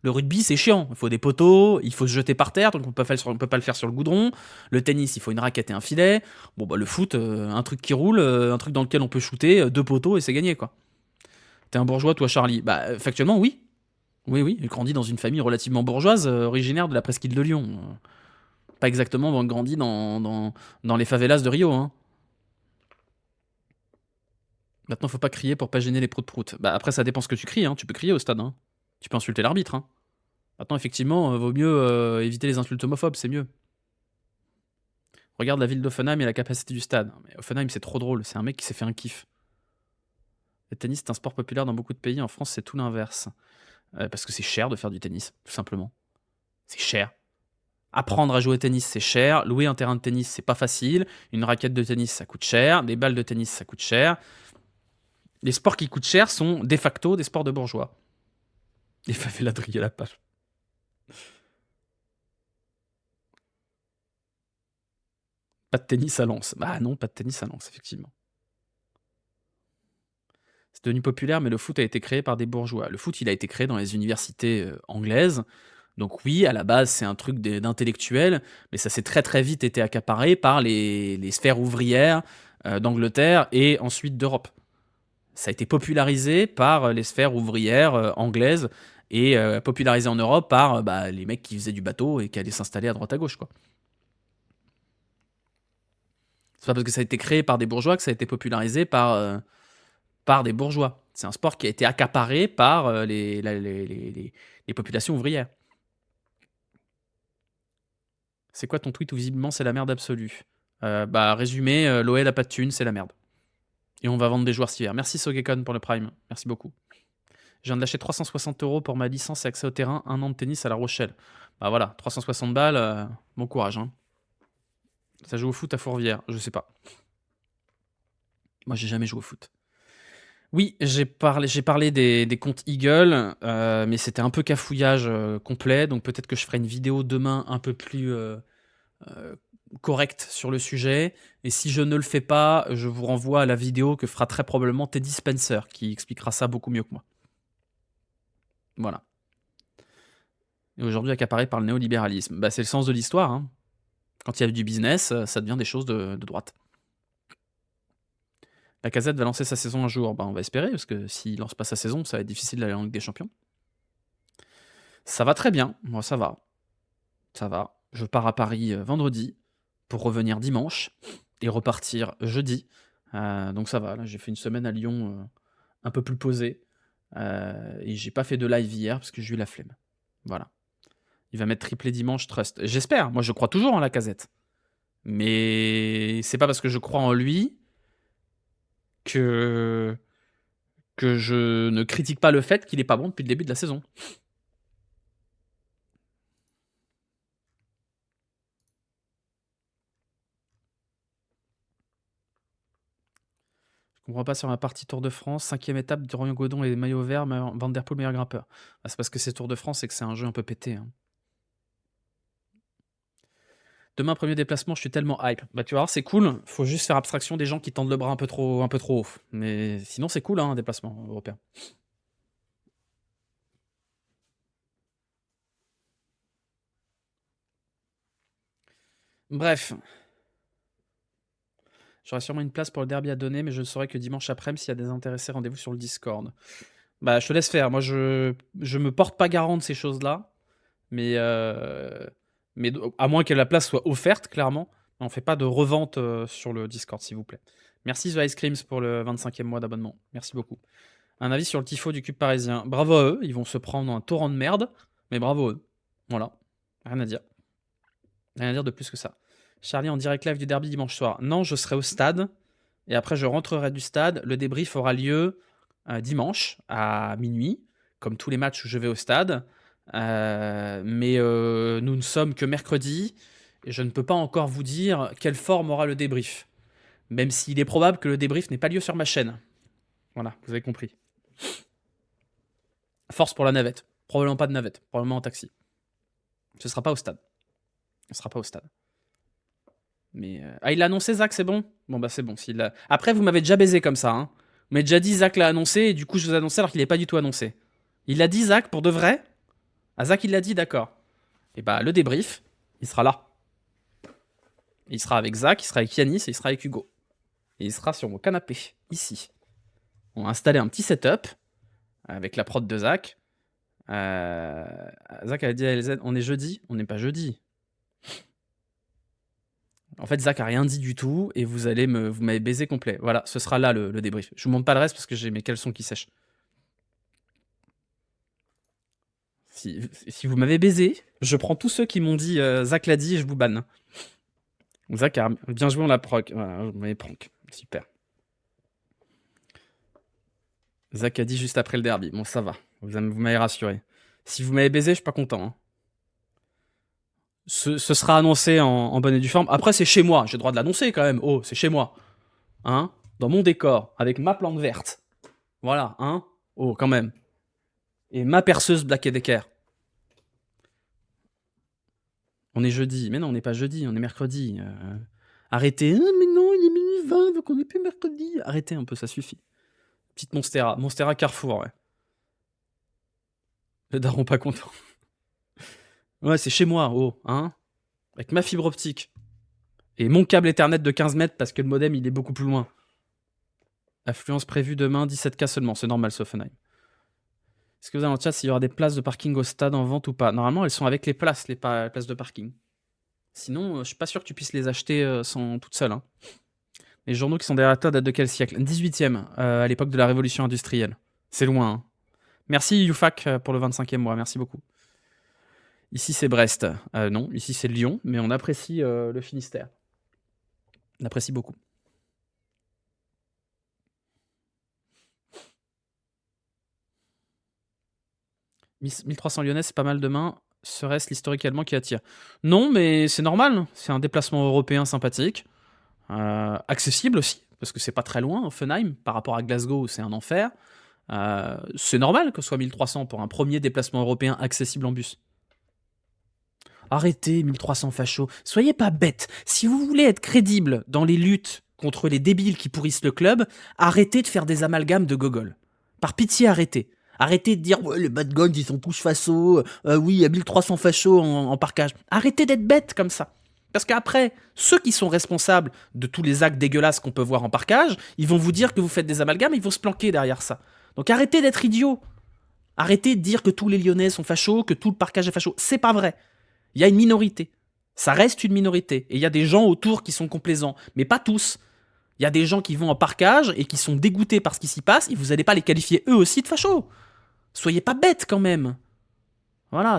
Le rugby, c'est chiant. Il faut des poteaux, il faut se jeter par terre, donc on peut pas le faire sur le goudron. Le tennis, il faut une raquette et un filet. Bon, bah le foot, un truc qui roule, un truc dans lequel on peut shooter, 2 poteaux et c'est gagné, quoi. T'es un bourgeois, toi, Charlie? Bah, factuellement, oui. Oui, oui, j'ai grandi dans une famille relativement bourgeoise, originaire de la presqu'île de Lyon. Pas exactement grandi dans les favelas de Rio, hein. Maintenant, faut pas crier pour pas gêner les proutes-proutes. Bah, après, ça dépend ce que tu cries, hein. Tu peux crier au stade, hein. Tu peux insulter l'arbitre, hein. Maintenant, effectivement, vaut mieux éviter les insultes homophobes, c'est mieux. Regarde la ville d'Offenheim et la capacité du stade. Mais Offenheim, c'est trop drôle. C'est un mec qui s'est fait un kiff. Le tennis, c'est un sport populaire dans beaucoup de pays. En France, c'est tout l'inverse. Parce que c'est cher de faire du tennis, tout simplement. C'est cher. Apprendre à jouer au tennis, c'est cher. Louer un terrain de tennis, c'est pas facile. Une raquette de tennis, ça coûte cher. Des balles de tennis, ça coûte cher. Les sports qui coûtent cher sont de facto des sports de bourgeois. Les faveladrilles à la page. Pas de tennis à Lens. Bah non, pas de tennis à Lens, effectivement. C'est devenu populaire, mais le foot a été créé par des bourgeois. Le foot, il a été créé dans les universités anglaises. Donc oui, à la base, c'est un truc d'intellectuel, mais ça s'est très très vite été accaparé par les sphères ouvrières d'Angleterre et ensuite d'Europe. Ça a été popularisé par les sphères ouvrières anglaises et popularisé en Europe par les mecs qui faisaient du bateau et qui allaient s'installer à droite à gauche, quoi. C'est pas parce que ça a été créé par des bourgeois que ça a été popularisé par des bourgeois. C'est un sport qui a été accaparé par les populations ouvrières. C'est quoi ton tweet où visiblement c'est la merde absolue? Résumé, l'OL a pas de thunes, c'est la merde. Et on va vendre des joueurs cet hiver. Merci Sogekon pour le Prime, merci beaucoup. Je viens de lâcher 360 € pour ma licence et accès au terrain, 1 an de tennis à La Rochelle. Bah voilà, 360 balles, bon courage, hein. Ça joue au foot à Fourvière, je sais pas. Moi, j'ai jamais joué au foot. Oui, j'ai parlé des comptes Eagle, mais c'était un peu cafouillage, complet, donc peut-être que je ferai une vidéo demain un peu plus, correcte sur le sujet, et si je ne le fais pas, je vous renvoie à la vidéo que fera très probablement Teddy Spencer, qui expliquera ça beaucoup mieux que moi. Voilà. Et aujourd'hui accaparé par le néolibéralisme. Bah, c'est le sens de l'histoire, hein. Quand il y a du business, ça devient des choses de droite. Lacazette va lancer sa saison un jour. Bah, on va espérer, parce que s'il lance pas sa saison, ça va être difficile d'aller en Ligue des Champions. Ça va très bien, moi ça va. Ça va. Je pars à Paris vendredi pour revenir dimanche et repartir jeudi. Donc ça va, là j'ai fait une semaine à Lyon un peu plus posée. Et j'ai pas fait de live hier parce que j'ai eu la flemme. Voilà. Il va mettre triplé dimanche, trust. J'espère, moi je crois toujours en Lacazette. Mais c'est pas parce que je crois en lui que je ne critique pas le fait qu'il est pas bon depuis le début de la saison. Je comprends pas sur la partie Tour de France, 5e étape, Dorian Godon et maillot vert, Van Der Poel meilleur grimpeur. Ah, c'est parce que c'est Tour de France et que c'est un jeu un peu pété, hein. Demain, premier déplacement, je suis tellement hype. Bah tu vois, c'est cool. Faut juste faire abstraction des gens qui tendent le bras un peu trop haut. Mais sinon, c'est cool, hein, un déplacement européen. Bref. J'aurai sûrement une place pour le derby à donner, mais je ne saurai que dimanche après-midi s'il y a des intéressés. Rendez-vous sur le Discord. Bah, je te laisse faire. Moi, je me porte pas garant de ces choses-là. Mais à moins que la place soit offerte, clairement. On fait pas de revente sur le Discord, s'il vous plaît. Merci The Ice Creams pour le 25e mois d'abonnement. Merci beaucoup. Un avis sur le tifo du cube parisien. Bravo à eux. Ils vont se prendre un torrent de merde. Mais bravo à eux. Voilà. Rien à dire. Rien à dire de plus que ça. Charlie en direct live du derby dimanche soir. Non, je serai au stade. Et après, je rentrerai du stade. Le débrief aura lieu dimanche à minuit, comme tous les matchs où je vais au stade. Mais nous ne sommes que mercredi. Et je ne peux pas encore vous dire quelle forme aura le débrief. Même s'il est probable que le débrief n'ait pas lieu sur ma chaîne. Voilà, vous avez compris. Force pour la navette. Probablement pas de navette. Probablement en taxi. Ce sera pas au stade. Ce sera pas au stade. Mais ah, il l'a annoncé, Zach, c'est bon? Bon, bah c'est bon. Après, vous m'avez déjà baisé comme ça, hein. Vous m'avez déjà dit, Zach l'a annoncé, et du coup, je vous ai annoncé alors qu'il n'est pas du tout annoncé. Il l'a dit, Zach, pour de vrai? Ah, Zach, il l'a dit, d'accord. Et bah, le débrief, il sera là. Il sera avec Zach, il sera avec Yanis, et il sera avec Hugo. Et il sera sur mon canapé, ici. On a installé un petit setup, avec la prod de Zach. Zach a dit à LZ, on est jeudi? On n'est pas jeudi. En fait, Zach a rien dit du tout et vous m'avez baisé complet. Voilà, ce sera là le débrief. Je vous montre pas le reste parce que j'ai mes caleçons qui sèchent. Si vous m'avez baisé, je prends tous ceux qui m'ont dit Zach l'a dit et je vous banne. Zach a bien joué, on la proc. Voilà, vous m'avez prank. Super. Zach a dit juste après le derby. Bon, ça va. Vous m'avez rassuré. Si vous m'avez baisé, je suis pas content, hein. Ce sera annoncé en bonne et due forme. Après, c'est chez moi. J'ai le droit de l'annoncer quand même. Oh, c'est chez moi. Hein? Dans mon décor, avec ma plante verte. Voilà, hein? Oh, quand même. Et ma perceuse Black & Decker. On est jeudi. Mais non, on n'est pas jeudi, on est mercredi. Arrêtez. Ah, mais non, il est minuit 20, donc on n'est plus mercredi. Arrêtez un peu, ça suffit. Petite Monstera. Monstera Carrefour, ouais. Le daron pas content. Ouais, c'est chez moi, oh, hein? Avec ma fibre optique. Et mon câble Ethernet de 15 mètres parce que le modem, il est beaucoup plus loin. Affluence prévue demain, 17K seulement. C'est normal, Sofenheim. Est-ce que vous avez en chat s'il y aura des places de parking au stade en vente ou pas? Normalement, elles sont avec les places, les places de parking. Sinon, je suis pas sûr que tu puisses les acheter toutes seules, hein. Les journaux qui sont derrière toi datent de quel siècle? 18e, à l'époque de la révolution industrielle. C'est loin, hein. Merci Youfak pour le 25e mois, merci beaucoup. Ici c'est Brest. Non, ici c'est Lyon, mais on apprécie le Finistère. On apprécie beaucoup. 1300 Lyonnais, c'est pas mal demain. Serait-ce l'historique allemand qui attire? Non, mais c'est normal. C'est un déplacement européen sympathique. Accessible aussi, parce que c'est pas très loin, Offenheim, par rapport à Glasgow, c'est un enfer. C'est normal que ce soit 1300 pour un premier déplacement européen accessible en bus. Arrêtez, 1300 fachos. Soyez pas bêtes. Si vous voulez être crédible dans les luttes contre les débiles qui pourrissent le club, arrêtez de faire des amalgames de gogol. Par pitié, arrêtez. Arrêtez de dire ouais, les bad guns, ils sont tous fachos. Oui, il y a 1300 fachos en parkage. Arrêtez d'être bêtes comme ça. Parce qu'après, ceux qui sont responsables de tous les actes dégueulasses qu'on peut voir en parkage, ils vont vous dire que vous faites des amalgames, ils vont se planquer derrière ça. Donc arrêtez d'être idiots. Arrêtez de dire que tous les Lyonnais sont fachos, que tout le parkage est facho. C'est pas vrai. Il y a une minorité. Ça reste une minorité. Et il y a des gens autour qui sont complaisants. Mais pas tous. Il y a des gens qui vont en parkage et qui sont dégoûtés par ce qui s'y passe. Et vous n'allez pas les qualifier eux aussi de fachos. Soyez pas bêtes quand même. Voilà,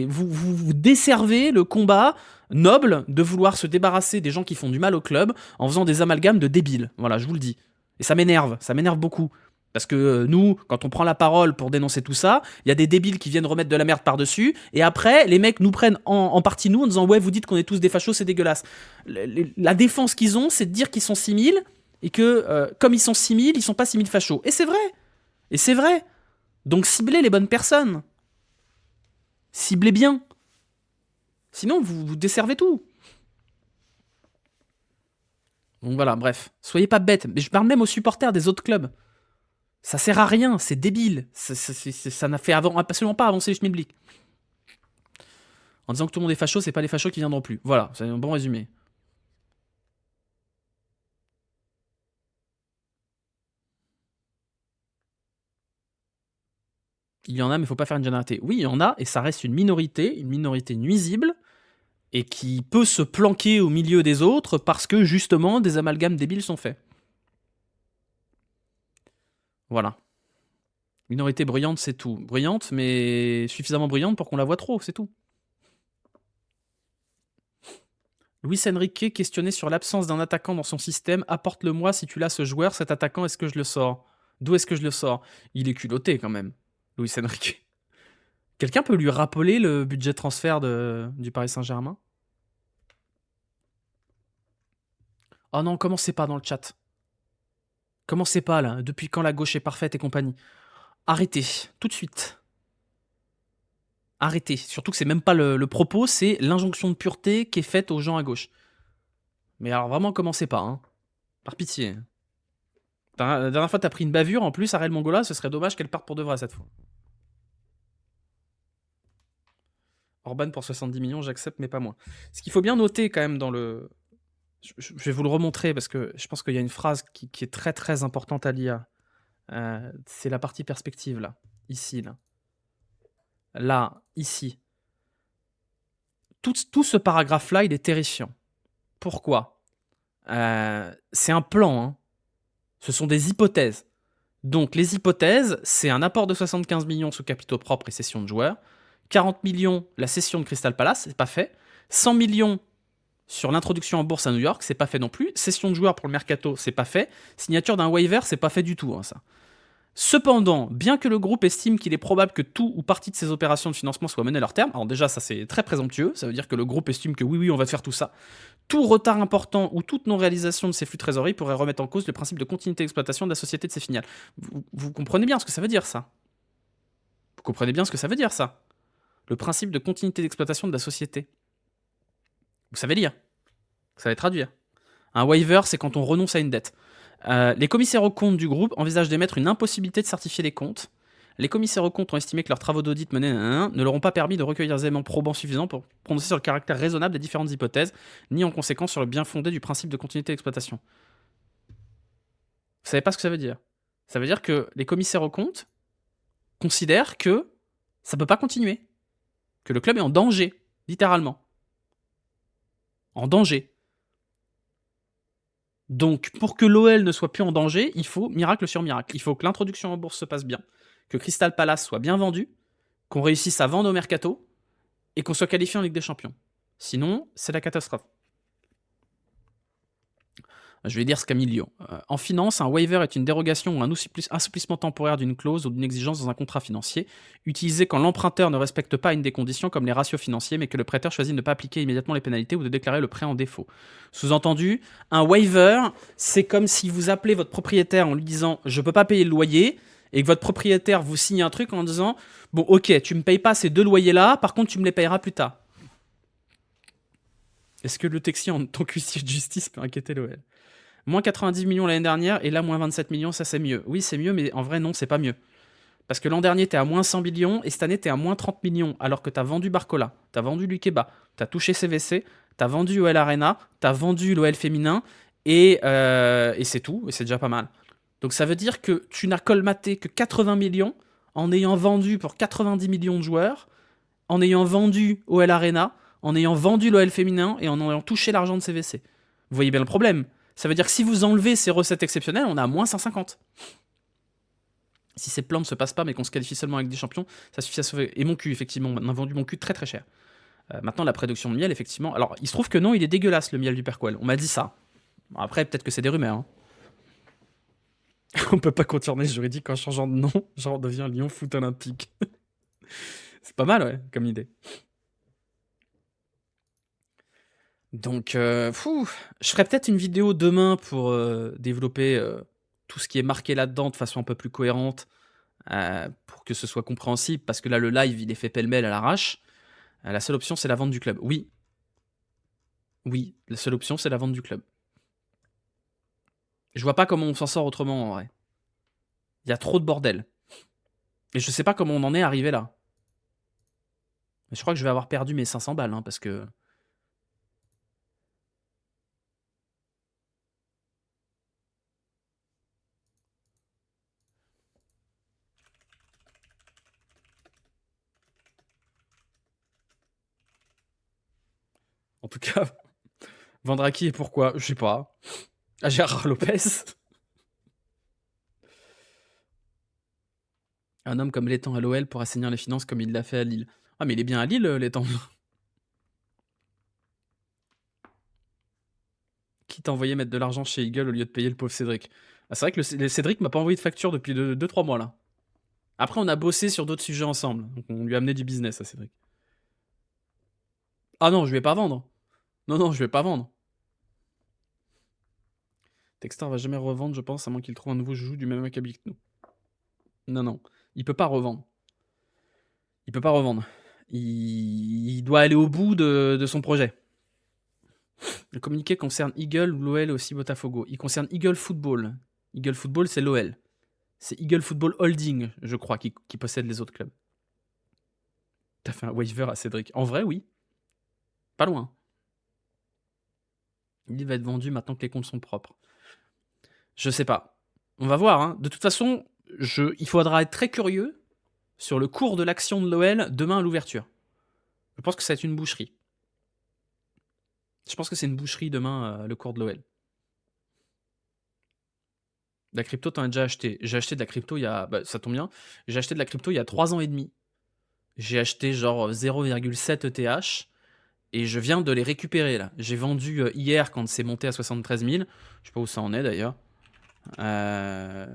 vous desservez le combat noble de vouloir se débarrasser des gens qui font du mal au club en faisant des amalgames de débiles. Voilà, je vous le dis. Et ça m'énerve beaucoup. Parce que nous, quand on prend la parole pour dénoncer tout ça, il y a des débiles qui viennent remettre de la merde par-dessus, et après, les mecs nous prennent en partie nous en disant ouais, vous dites qu'on est tous des fachos, c'est dégueulasse. La défense qu'ils ont, c'est de dire qu'ils sont 6000, et que comme ils sont 6000, ils sont pas 6000 fachos. Et c'est vrai. Et c'est vrai. Donc ciblez les bonnes personnes. Ciblez bien. Sinon, vous desservez tout. Donc voilà, bref. Soyez pas bêtes. Mais je parle même aux supporters des autres clubs. Ça sert à rien, c'est débile. Ça n'a fait absolument pas avancer les schmilblick. En disant que tout le monde est facho, c'est pas les fachos qui viendront plus. Voilà, c'est un bon résumé. Il y en a, mais il faut pas faire une généralité. Oui, il y en a, et ça reste une minorité nuisible, et qui peut se planquer au milieu des autres parce que justement des amalgames débiles sont faits. Voilà. Minorité bruyante, c'est tout. Bruyante, mais suffisamment bruyante pour qu'on la voit trop, c'est tout. Luis Enrique, questionné sur l'absence d'un attaquant dans son système, apporte-le-moi si tu l'as ce joueur, cet attaquant, est-ce que je le sors? D'où est-ce que je le sors? Il est culotté quand même, Luis Enrique. Quelqu'un peut lui rappeler le budget de transfert du Paris Saint-Germain? Oh non, commencez pas dans le chat. Commencez pas là, depuis quand la gauche est parfaite et compagnie. Arrêtez, tout de suite. Arrêtez. Surtout que c'est même pas le propos, c'est l'injonction de pureté qui est faite aux gens à gauche. Mais alors vraiment, commencez pas, hein. Par pitié. La dernière fois, t'as pris une bavure, en plus, Ariel Mongola, ce serait dommage qu'elle parte pour de vrai cette fois. Orban pour 70 millions, j'accepte, mais pas moins. Ce qu'il faut bien noter quand même dans le... Je vais vous le remontrer parce que je pense qu'il y a une phrase qui est très très importante à lire. C'est la partie perspective, là. Ici, là. Là, ici. Tout ce paragraphe-là, il est terrifiant. Pourquoi? C'est un plan, hein. Ce sont des hypothèses. Donc les hypothèses, c'est un apport de 75 millions sous capitaux propres et cession de joueurs, 40 millions la cession de Crystal Palace, c'est pas fait, 100 millions sur l'introduction en bourse à New York, c'est pas fait non plus, cession de joueurs pour le mercato, c'est pas fait, signature d'un waiver, c'est pas fait du tout, hein, ça. Cependant, bien que le groupe estime qu'il est probable que tout ou partie de ces opérations de financement soient menées à leur terme, alors déjà ça c'est très présomptueux, ça veut dire que le groupe estime que oui on va faire tout ça, tout retard important ou toute non-réalisation de ces flux de trésorerie pourrait remettre en cause le principe de continuité d'exploitation de la société de ses filiales. Vous comprenez bien ce que ça veut dire ça? Vous comprenez bien ce que ça veut dire ça? Le principe de continuité d'exploitation de la société. Vous savez lire. Vous savez traduire. Un waiver, c'est quand on renonce à une dette. Les commissaires aux comptes du groupe envisagent d'émettre une impossibilité de certifier les comptes. Les commissaires aux comptes ont estimé que leurs travaux d'audit menés ne leur ont pas permis de recueillir des éléments probants suffisants pour prononcer sur le caractère raisonnable des différentes hypothèses, ni en conséquence sur le bien fondé du principe de continuité d'exploitation. Vous savez pas ce que ça veut dire? Ça veut dire que les commissaires aux comptes considèrent que ça peut pas continuer. Que le club est en danger, littéralement. En danger. Donc, pour que l'OL ne soit plus en danger, il faut miracle sur miracle. Il faut que l'introduction en bourse se passe bien, que Crystal Palace soit bien vendu, qu'on réussisse à vendre au mercato, et qu'on soit qualifié en Ligue des Champions. Sinon, c'est la catastrophe. Je vais lire ce qu'a mis Lyon. En finance, un waiver est une dérogation ou un assouplissement temporaire d'une clause ou d'une exigence dans un contrat financier, utilisé quand l'emprunteur ne respecte pas une des conditions comme les ratios financiers, mais que le prêteur choisit de ne pas appliquer immédiatement les pénalités ou de déclarer le prêt en défaut. Sous-entendu, un waiver, c'est comme si vous appelez votre propriétaire en lui disant « je peux pas payer le loyer », et que votre propriétaire vous signe un truc en disant « bon ok, tu me payes pas ces 2 loyers-là, par contre tu me les payeras plus tard ». Est-ce que le Texier en tant qu'huissier de justice peut inquiéter l'OL ? Moins 90 millions l'année dernière, et là, moins 27 millions, ça c'est mieux. Oui, c'est mieux, mais en vrai, non, c'est pas mieux. Parce que l'an dernier, t'es à moins 100 millions, et cette année, t'es à moins 30 millions, alors que t'as vendu Barcola, t'as vendu Lukeba, t'as touché CVC, t'as vendu OL Arena, t'as vendu l'OL féminin, et c'est tout, et c'est déjà pas mal. Donc ça veut dire que tu n'as colmaté que 80 millions, en ayant vendu pour 90 millions de joueurs, en ayant vendu OL Arena, en ayant vendu l'OL féminin, et en ayant touché l'argent de CVC. Vous voyez bien le problème. Ça veut dire que si vous enlevez ces recettes exceptionnelles, on a moins 150. Si ces plans ne se passent pas, mais qu'on se qualifie seulement avec des champions, ça suffit à sauver. Et mon cul, effectivement, on a vendu mon cul très très cher. Maintenant, la production de miel, effectivement. Alors, il se trouve que non, il est dégueulasse, le miel du Père Quel. On m'a dit ça. Bon, après, peut-être que c'est des rumeurs. Hein. On peut pas contourner le juridique en changeant de nom. Genre, on devient Lyon Foot Olympique. C'est pas mal, ouais, comme idée. Donc, je ferai peut-être une vidéo demain pour développer tout ce qui est marqué là-dedans de façon un peu plus cohérente, pour que ce soit compréhensible, parce que là, le live, il est fait pêle-mêle à l'arrache. La seule option, c'est la vente du club. Oui. Oui, la seule option, c'est la vente du club. Je vois pas comment on s'en sort autrement, en vrai. Il y a trop de bordel. Et je sais pas comment on en est arrivé là. Je crois que je vais avoir perdu mes 500 balles, hein, parce que... En tout cas, vendre à qui et pourquoi? Je sais pas. À Gérard Lopez. Un homme comme Létang à l'OL pour assainir les finances comme il l'a fait à Lille. Ah, mais il est bien à Lille, Létang. Qui t'a envoyé mettre de l'argent chez Eagle au lieu de payer le pauvre Cédric? Ah, c'est vrai que Cédric m'a pas envoyé de facture depuis 2-3 mois là. Après, on a bossé sur d'autres sujets ensemble. Donc on lui a amené du business à Cédric. Ah non, je vais pas vendre. Non, je vais pas vendre. Textor va jamais revendre, je pense, à moins qu'il trouve un nouveau joujou du même acabit que nous. Non. Il peut pas revendre. Il peut pas revendre. Il doit aller au bout de son projet. Le communiqué concerne Eagle, l'OL et aussi Botafogo. Il concerne Eagle Football. Eagle Football, c'est l'OL. C'est Eagle Football Holding, je crois, qui possède les autres clubs. T'as fait un waiver à Cédric. En vrai, oui. Pas loin. Il va être vendu maintenant que les comptes sont propres. Je sais pas. On va voir. Hein. De toute façon, il faudra être très curieux sur le cours de l'action de l'OL demain à l'ouverture. Je pense que ça va être une boucherie. Je pense que c'est une boucherie demain, le cours de l'OL. De la crypto, t'en as déjà acheté. J'ai acheté de la crypto il y a... Bah, ça tombe bien. J'ai acheté de la crypto il y a 3 ans et demi. J'ai acheté genre 0,7 ETH. Et je viens de les récupérer là. J'ai vendu hier quand c'est monté à 73 000. Je sais pas où ça en est d'ailleurs. Bah,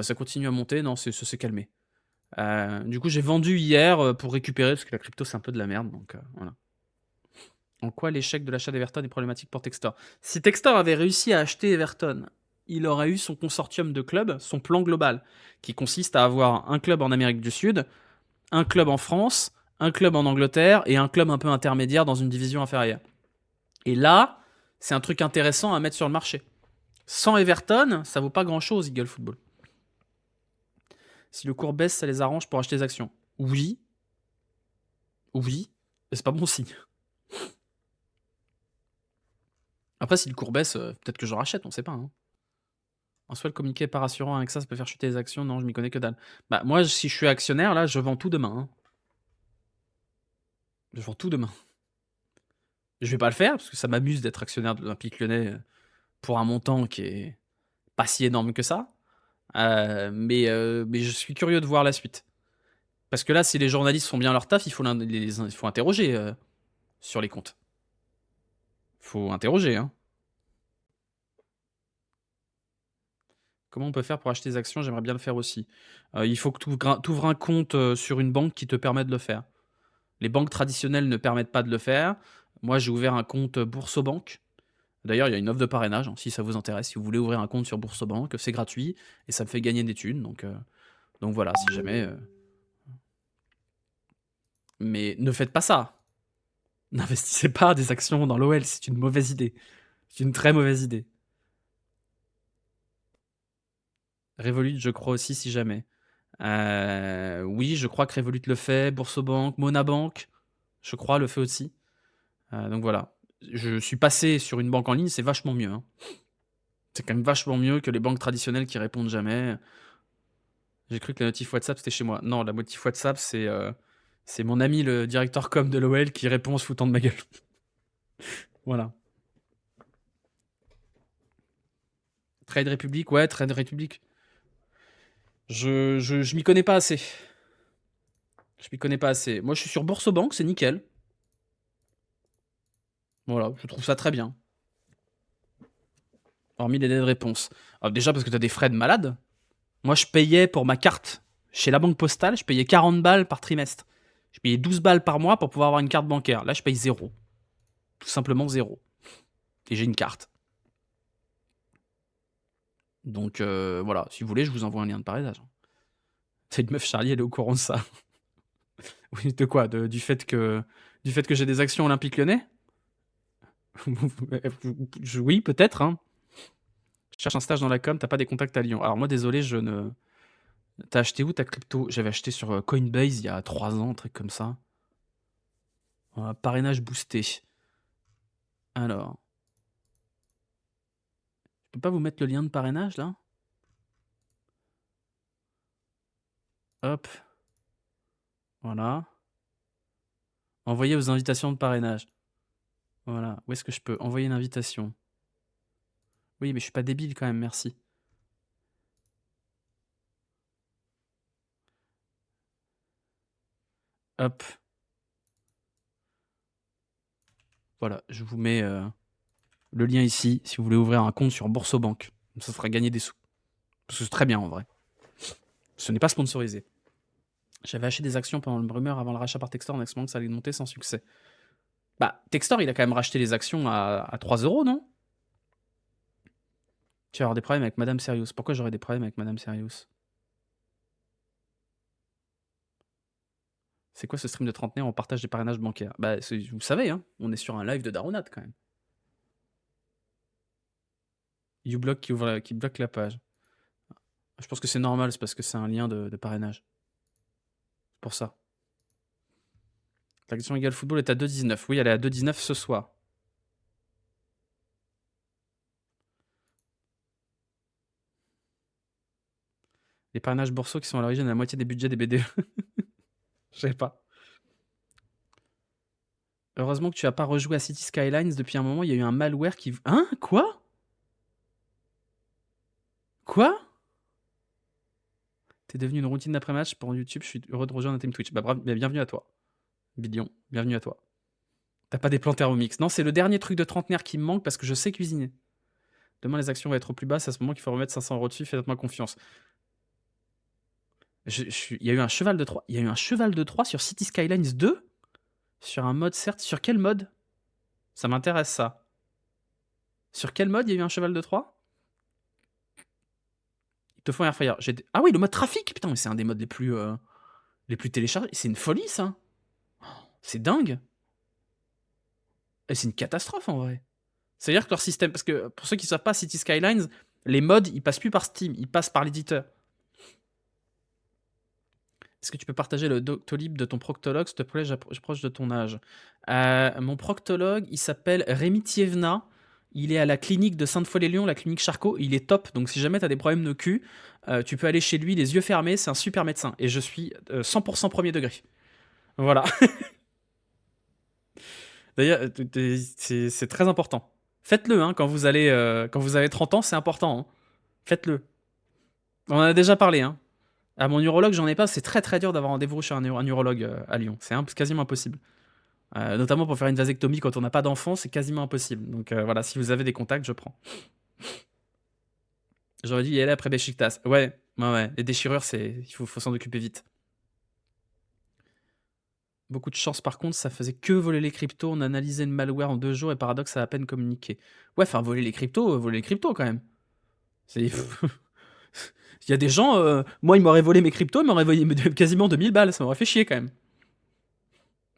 ça continue à monter. Non, ça s'est calmé. Du coup, j'ai vendu hier pour récupérer parce que la crypto c'est un peu de la merde. Donc voilà. En quoi l'échec de l'achat d'Everton est problématique pour Textor? Si Textor avait réussi à acheter Everton, il aurait eu son consortium de clubs, son plan global, qui consiste à avoir un club en Amérique du Sud, un club en France, un club en Angleterre et un club un peu intermédiaire dans une division inférieure. Et là, c'est un truc intéressant à mettre sur le marché. Sans Everton, ça vaut pas grand-chose, Eagle Football. Si le cours baisse, ça les arrange pour acheter des actions. Oui. Et c'est pas bon signe. Après, si le cours baisse, peut-être que je rachète, on sait pas. Hein. En soi, le communiqué est pas rassurant avec ça peut faire chuter les actions. Non, je m'y connais que dalle. Bah, moi, si je suis actionnaire, là, je vends tout demain. Hein. Je vends tout demain. Je vais pas le faire, parce que ça m'amuse d'être actionnaire de l'Olympique Lyonnais pour un montant qui est pas si énorme que ça. Mais je suis curieux de voir la suite. Parce que là, si les journalistes font bien leur taf, il faut interroger sur les comptes. Faut interroger, hein. Comment on peut faire pour acheter des actions? J'aimerais bien le faire aussi. Il faut que tu ouvres un compte, sur une banque qui te permet de le faire. Les banques traditionnelles ne permettent pas de le faire. Moi, j'ai ouvert un compte, Boursobank. D'ailleurs, il y a une offre de parrainage, hein, si ça vous intéresse. Si vous voulez ouvrir un compte sur Boursobank, c'est gratuit et ça me fait gagner des thunes, donc voilà, si jamais, mais ne faites pas ça! N'investissez pas des actions dans l'OL, c'est une mauvaise idée. C'est une très mauvaise idée. Revolut, je crois aussi, si jamais. Oui, je crois que Revolut le fait, Boursobank, Monabank, je crois, le fait aussi. Donc voilà. Je suis passé sur une banque en ligne, c'est vachement mieux, hein. C'est quand même vachement mieux que les banques traditionnelles qui répondent jamais. J'ai cru que la notif WhatsApp, c'était chez moi. Non, la notif WhatsApp, c'est mon ami, le directeur com de l'OL, qui répond en se foutant de ma gueule. Voilà. Trade Republic, ouais, Trade Republic. Je m'y connais pas assez. Je m'y connais pas assez. Moi, je suis sur Boursobank, c'est nickel. Voilà, je trouve ça très bien. Hormis les délais de réponse. Alors déjà, parce que t'as des frais de malade. Moi, je payais pour ma carte chez la banque postale, je payais 40 balles par trimestre. Je payais 12 balles par mois pour pouvoir avoir une carte bancaire. Là, je paye 0. Tout simplement 0. Et j'ai une carte. Donc voilà, si vous voulez, je vous envoie un lien de parrainage. Cette meuf Charlie, elle est au courant de ça. Oui, de quoi? Du fait que j'ai des actions Olympique Lyonnais? Oui, peut-être, hein. Je cherche un stage dans la com, t'as pas des contacts à Lyon. Alors moi, désolé, je ne... T'as acheté où ta crypto? J'avais acheté sur Coinbase il y a 3 ans, un truc comme ça. Voilà, parrainage boosté. Alors. Je peux pas vous mettre le lien de parrainage, là? Hop. Voilà. Envoyer aux invitations de parrainage. Voilà. Où est-ce que je peux envoyer une invitation? Oui, mais je suis pas débile quand même, merci. Hop. Voilà, je vous mets le lien ici si vous voulez ouvrir un compte sur Boursobank. Ça fera gagner des sous. Parce que c'est très bien en vrai. Ce n'est pas sponsorisé. J'avais acheté des actions pendant le rumeur avant le rachat par Textor en espérant que ça allait monter sans succès. Bah, Textor, il a quand même racheté les actions à 3 €, non? Tu vas avoir des problèmes avec Madame Serious. Pourquoi j'aurais des problèmes avec Madame Serious? C'est quoi ce stream de trentenaire? On partage des parrainages bancaires. Bah, vous savez, hein, on est sur un live de Daronat quand même. uBlock qui bloque la page. Je pense que c'est normal, c'est parce que c'est un lien de parrainage. C'est pour ça. La question égale football est à 2,19. Oui, elle est à 2,19 ce soir. Les parrainages bourseaux qui sont à l'origine de la moitié des budgets des BDE. Je sais pas. Heureusement que tu as pas rejoué à City Skylines depuis un moment, il y a eu un malware qui... Hein? Quoi? Quoi? T'es devenu une routine d'après-match pour YouTube, je suis heureux de rejoindre un team Twitch. Bah bravo, bienvenue à toi. Bidion, bienvenue à toi. T'as pas des plans Thermomix. Non, c'est le dernier truc de trentenaire qui me manque parce que je sais cuisiner. Demain, les actions vont être au plus bas, c'est à ce moment qu'il faut remettre 500 € dessus, faites-moi confiance. Il y a eu un cheval de 3. Il y a eu un cheval de 3 sur City Skylines 2? Sur un mode, certes. Sur quel mode? Ça m'intéresse, ça. Sur quel mode il y a eu un cheval de 3? Il te faut un airfryer. Ah oui, le mode trafic. Putain, mais c'est un des modes les plus téléchargés. C'est une folie, ça. C'est dingue. Et c'est une catastrophe, en vrai. C'est-à-dire que leur système... Parce que, pour ceux qui ne savent pas, City Skylines, les mods, ils passent plus par Steam. Ils passent par l'éditeur. Est-ce que tu peux partager le Doctolib de ton proctologue, s'il te plaît? J'approche de ton âge. Mon proctologue, il s'appelle Rémi Thievna. Il est à la clinique de Sainte-Foy-les-Lyons, la clinique Charcot. Il est top. Donc, si jamais tu as des problèmes de cul, tu peux aller chez lui, les yeux fermés. C'est un super médecin. Et je suis 100% premier degré. Voilà. D'ailleurs, c'est très important. Faites-le, hein, quand vous avez 30 ans, c'est important. Hein. Faites-le. On en a déjà parlé, hein. À mon urologue, j'en ai pas. C'est très très dur d'avoir rendez-vous chez un urologue à Lyon. C'est quasiment impossible. Notamment pour faire une vasectomie quand on n'a pas d'enfant, c'est quasiment impossible. Donc voilà, si vous avez des contacts, je prends. J'aurais dû y aller après Besiktas. Ouais, ouais. Les déchirures, il faut s'en occuper vite. Beaucoup de chance par contre, ça faisait que voler les cryptos, on analysait le malware en 2 jours et Paradox a à peine communiqué. Ouais, enfin voler les cryptos quand même. Il y a des gens, moi ils m'auraient volé mes cryptos, ils m'auraient volé quasiment 2000 balles, ça m'aurait fait chier quand même.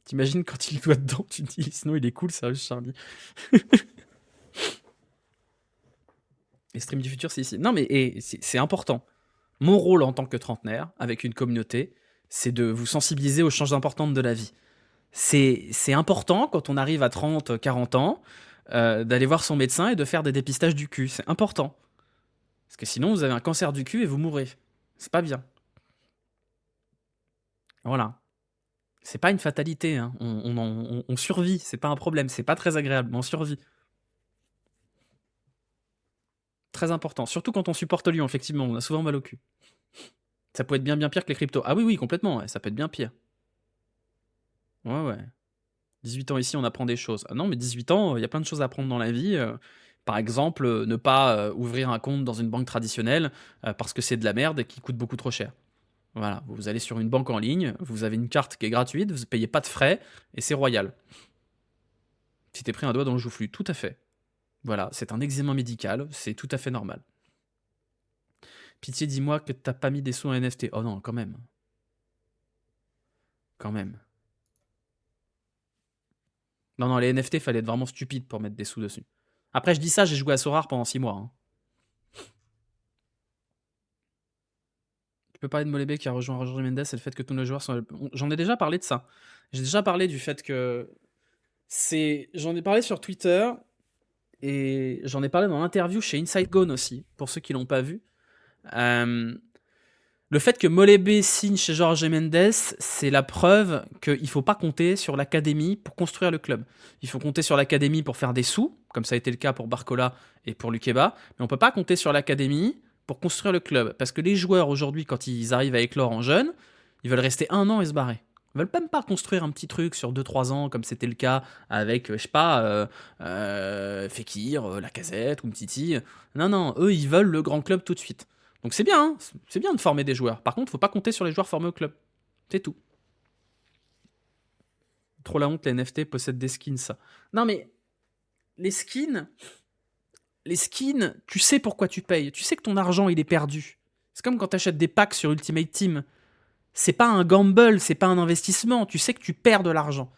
T'imagines quand il doit dedans, tu te dis sinon il est cool, sérieux Charlie. Les streams du futur c'est ici. Non mais c'est important. Mon rôle en tant que trentenaire, avec une communauté, c'est de vous sensibiliser aux choses importantes de la vie. C'est important quand on arrive à 30, 40 ans, d'aller voir son médecin et de faire des dépistages du cul. C'est important. Parce que sinon, vous avez un cancer du cul et vous mourrez. C'est pas bien. Voilà. C'est pas une fatalité. Hein. On survit. C'est pas un problème. C'est pas très agréable, mais on survit. Très important. Surtout quand on supporte Lyon, effectivement. On a souvent mal au cul. Ça peut être bien pire que les cryptos. Ah oui, complètement. Ouais, ça peut être bien pire. Ouais. 18 ans ici, on apprend des choses. Ah non, mais 18 ans, il y a plein de choses à apprendre dans la vie. Par exemple, ne pas ouvrir un compte dans une banque traditionnelle parce que c'est de la merde et qui coûte beaucoup trop cher. Voilà, vous allez sur une banque en ligne, vous avez une carte qui est gratuite, vous ne payez pas de frais et c'est royal. Si t'es pris un doigt dans le joufflu, tout à fait. Voilà, c'est un examen médical, c'est tout à fait normal. Pitié, dis-moi que t'as pas mis des sous en NFT. Oh non, quand même. Quand même. Non, les NFT, fallait être vraiment stupide pour mettre des sous dessus. Après, je dis ça, j'ai joué à Sorare pendant 6 mois. Hein. Tu peux parler de Molébé qui a rejoint Roger Mendes et le fait que tous nos joueurs sont... J'en ai déjà parlé de ça. J'ai déjà parlé du fait que... J'en ai parlé sur Twitter et j'en ai parlé dans l'interview chez Inside Gone aussi, pour ceux qui l'ont pas vu. Le fait que Molébé signe chez Jorge Mendes, c'est la preuve qu'il ne faut pas compter sur l'académie pour construire le club. Il faut compter sur l'académie pour faire des sous, comme ça a été le cas pour Barcola et pour Lukeba, mais on ne peut pas compter sur l'académie pour construire le club. Parce que les joueurs aujourd'hui, quand ils arrivent à éclore en jeune, ils veulent rester 1 an et se barrer. Ils veulent même pas construire un petit truc sur 2-3 ans, comme c'était le cas avec, je sais pas, Fekir, Lacazette ou Mtiti. Non, eux, ils veulent le grand club tout de suite. Donc c'est bien, hein, c'est bien de former des joueurs. Par contre, faut pas compter sur les joueurs formés au club. C'est tout. Trop la honte, les NFT possèdent des skins, ça. Non mais, les skins, tu sais pourquoi tu payes. Tu sais que ton argent, il est perdu. C'est comme quand tu achètes des packs sur Ultimate Team. C'est pas un gamble, c'est pas un investissement. Tu sais que tu perds de l'argent.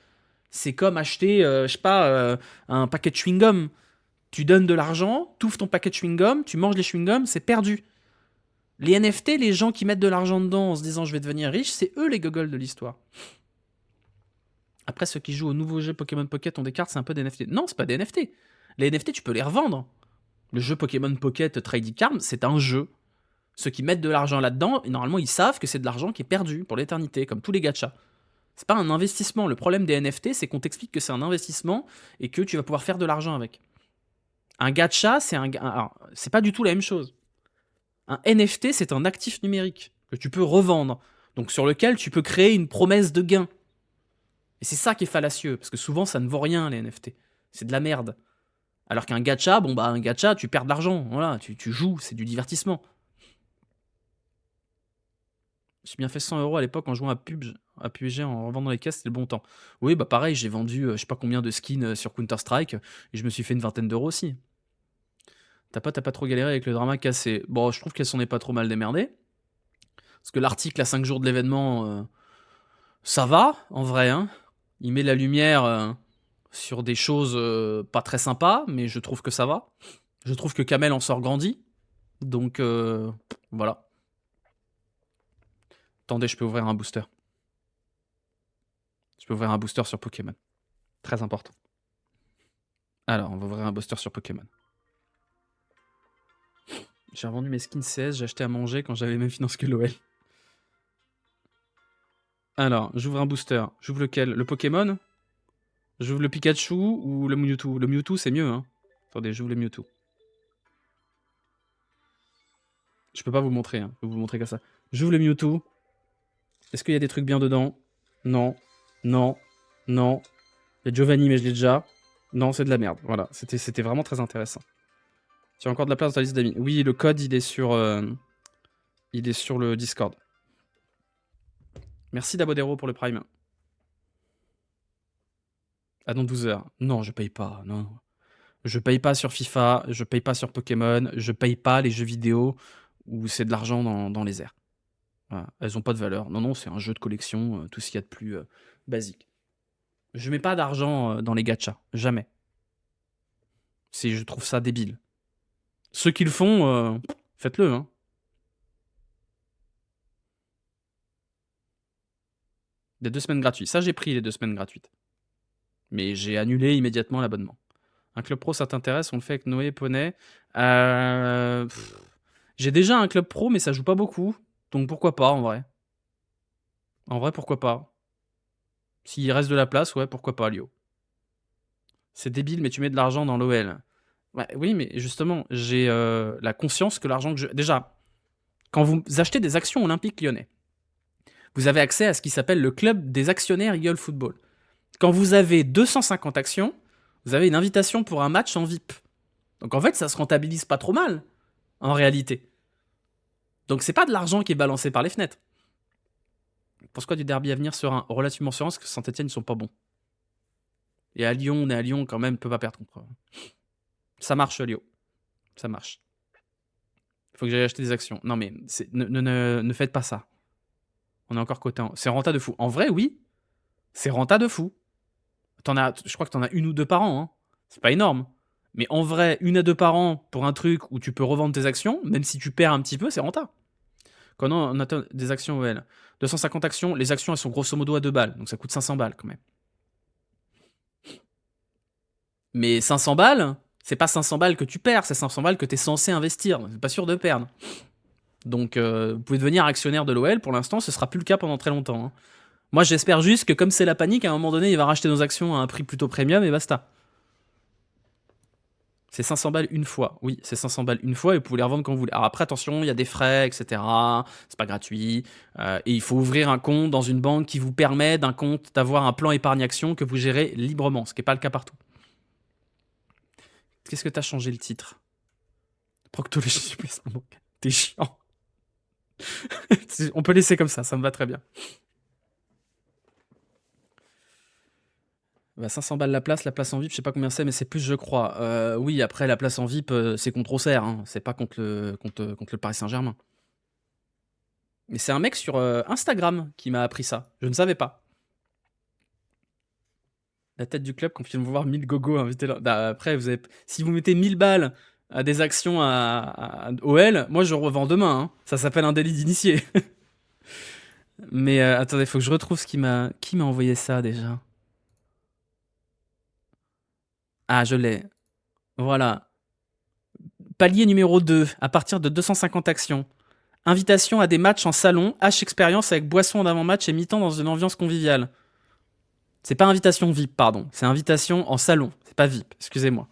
C'est comme acheter, je sais pas, un paquet de chewing-gum. Tu donnes de l'argent, tu ouvres ton paquet de chewing-gum, tu manges les chewing-gums, c'est perdu. Les NFT, les gens qui mettent de l'argent dedans en se disant je vais devenir riche, c'est eux les gogoles de l'histoire. Après, ceux qui jouent au nouveau jeu Pokémon Pocket ont des cartes, c'est un peu des NFT. Non, c'est pas des NFT. Les NFT, tu peux les revendre. Le jeu Pokémon Pocket Trading Card, c'est un jeu. Ceux qui mettent de l'argent là-dedans, normalement, ils savent que c'est de l'argent qui est perdu pour l'éternité, comme tous les gachas. C'est pas un investissement. Le problème des NFT, c'est qu'on t'explique que c'est un investissement et que tu vas pouvoir faire de l'argent avec. Un gacha, c'est pas du tout la même chose. Un NFT, c'est un actif numérique que tu peux revendre, donc sur lequel tu peux créer une promesse de gain. Et c'est ça qui est fallacieux, parce que souvent ça ne vaut rien les NFT. C'est de la merde. Alors qu'un gacha, un gacha, tu perds de l'argent, voilà, tu joues, c'est du divertissement. J'ai bien fait 100 € à l'époque en jouant à PUBG en revendant les caisses, c'était le bon temps. Oui, bah pareil, j'ai vendu je sais pas combien de skins sur Counter-Strike, et je me suis fait une vingtaine d'euros aussi. T'as pas trop galéré avec le drama cassé. Bon, je trouve qu'elle s'en est pas trop mal démerdée. Parce que l'article à 5 jours de l'événement, ça va, en vrai. Hein. Il met la lumière sur des choses pas très sympas, mais je trouve que ça va. Je trouve que Kamel en sort grandi. Donc, voilà. Attendez, je peux ouvrir un booster. Je peux ouvrir un booster sur Pokémon. Très important. Alors, on va ouvrir un booster sur Pokémon. J'ai revendu mes skins CS, j'ai acheté à manger quand j'avais les mêmes finances que l'OL. Alors, j'ouvre un booster. J'ouvre lequel? Le Pokémon? J'ouvre le Pikachu ou le Mewtwo? Le Mewtwo, c'est mieux, hein. Attendez, j'ouvre le Mewtwo. Je peux pas vous montrer, hein. Je peux vous montrer comme ça. J'ouvre le Mewtwo. Est-ce qu'il y a des trucs bien dedans? Non. Non. Non. Il y a Giovanni, mais je l'ai déjà. Non, c'est de la merde. Voilà, c'était vraiment très intéressant. Tu as encore de la place dans ta liste d'amis. Oui, le code, il est sur le Discord. Merci d'Abodero pour le Prime. Ah non, 12 heures. Non, je paye pas. Non. Je paye pas sur FIFA, je paye pas sur Pokémon, je paye pas les jeux vidéo où c'est de l'argent dans les airs. Voilà. Elles ont pas de valeur. Non, non, c'est un jeu de collection, tout ce qu'il y a de plus basique. Je mets pas d'argent dans les gachas. Jamais. Je trouve ça débile. Ceux qui le font, faites-le. Hein. Les 2 semaines gratuites. Ça, j'ai pris les 2 semaines gratuites. Mais j'ai annulé immédiatement l'abonnement. Un club pro, ça t'intéresse? On le fait avec Noé Poney. J'ai déjà un club pro, mais ça joue pas beaucoup. Donc pourquoi pas, en vrai. En vrai, pourquoi pas. S'il reste de la place, ouais, pourquoi pas, Lio. C'est débile, mais tu mets de l'argent dans l'OL. Ouais, oui, mais justement, j'ai la conscience que l'argent que je... Déjà, quand vous achetez des actions olympiques lyonnais, vous avez accès à ce qui s'appelle le club des actionnaires Eagle Football. Quand vous avez 250 actions, vous avez une invitation pour un match en VIP. Donc en fait, ça se rentabilise pas trop mal, en réalité. Donc c'est pas de l'argent qui est balancé par les fenêtres. Pense quoi du derby à venir serein? Relativement serein, parce que Saint-Etienne, ils sont pas bons. Et à Lyon, on est à Lyon quand même, peut pas perdre contre. Ça marche, Lyon. Ça marche. Il faut que j'aille acheter des actions. Non mais, ne faites pas ça. On est encore coté en... C'est renta de fou. En vrai, oui. C'est renta de fou. Je crois que t'en as 1 ou 2 par an. Hein. C'est pas énorme. Mais en vrai, 1 à 2 par an pour un truc où tu peux revendre tes actions, même si tu perds un petit peu, c'est renta. Quand on a des actions OL, 250 actions, les actions elles sont grosso modo à 2 balles, donc ça coûte 500 balles quand même. Mais 500 balles, c'est pas 500 balles que tu perds, c'est 500 balles que tu es censé investir, c'est pas sûr de perdre. Donc vous pouvez devenir actionnaire de l'OL, pour l'instant ce sera plus le cas pendant très longtemps. Hein. Moi j'espère juste que comme c'est la panique, à un moment donné il va racheter nos actions à un prix plutôt premium et basta. C'est 500 balles une fois. Oui, c'est 500 balles une fois et vous pouvez les revendre quand vous voulez. Alors après, attention, il y a des frais, etc. C'est pas gratuit. Et il faut ouvrir un compte dans une banque qui vous permet d'un compte d'avoir un plan épargne-action que vous gérez librement, ce qui n'est pas le cas partout. Qu'est-ce que t'as changé le titre? Proctologie du placement bancaire. T'es chiant. On peut laisser comme ça me va très bien. Bah 500 balles la place en VIP, je sais pas combien c'est, mais c'est plus, je crois. Oui, après, la place en VIP, c'est contre Auxerre, hein. C'est pas contre le Paris Saint-Germain. Mais c'est un mec sur Instagram qui m'a appris ça. Je ne savais pas. La tête du club, quand ils vont voir 1000 gogos invités là. Bah, après, si vous mettez 1000 balles à des actions à OL, moi je revends demain. Hein. Ça s'appelle un délit d'initié. Mais attendez, faut que je retrouve qui m'a envoyé ça déjà. Ah, je l'ai. Voilà. Palier numéro 2, à partir de 250 actions. Invitation à des matchs en salon, H-expérience avec boisson d'avant-match et mi-temps dans une ambiance conviviale. C'est pas invitation VIP, pardon. C'est invitation en salon. C'est pas VIP, excusez-moi.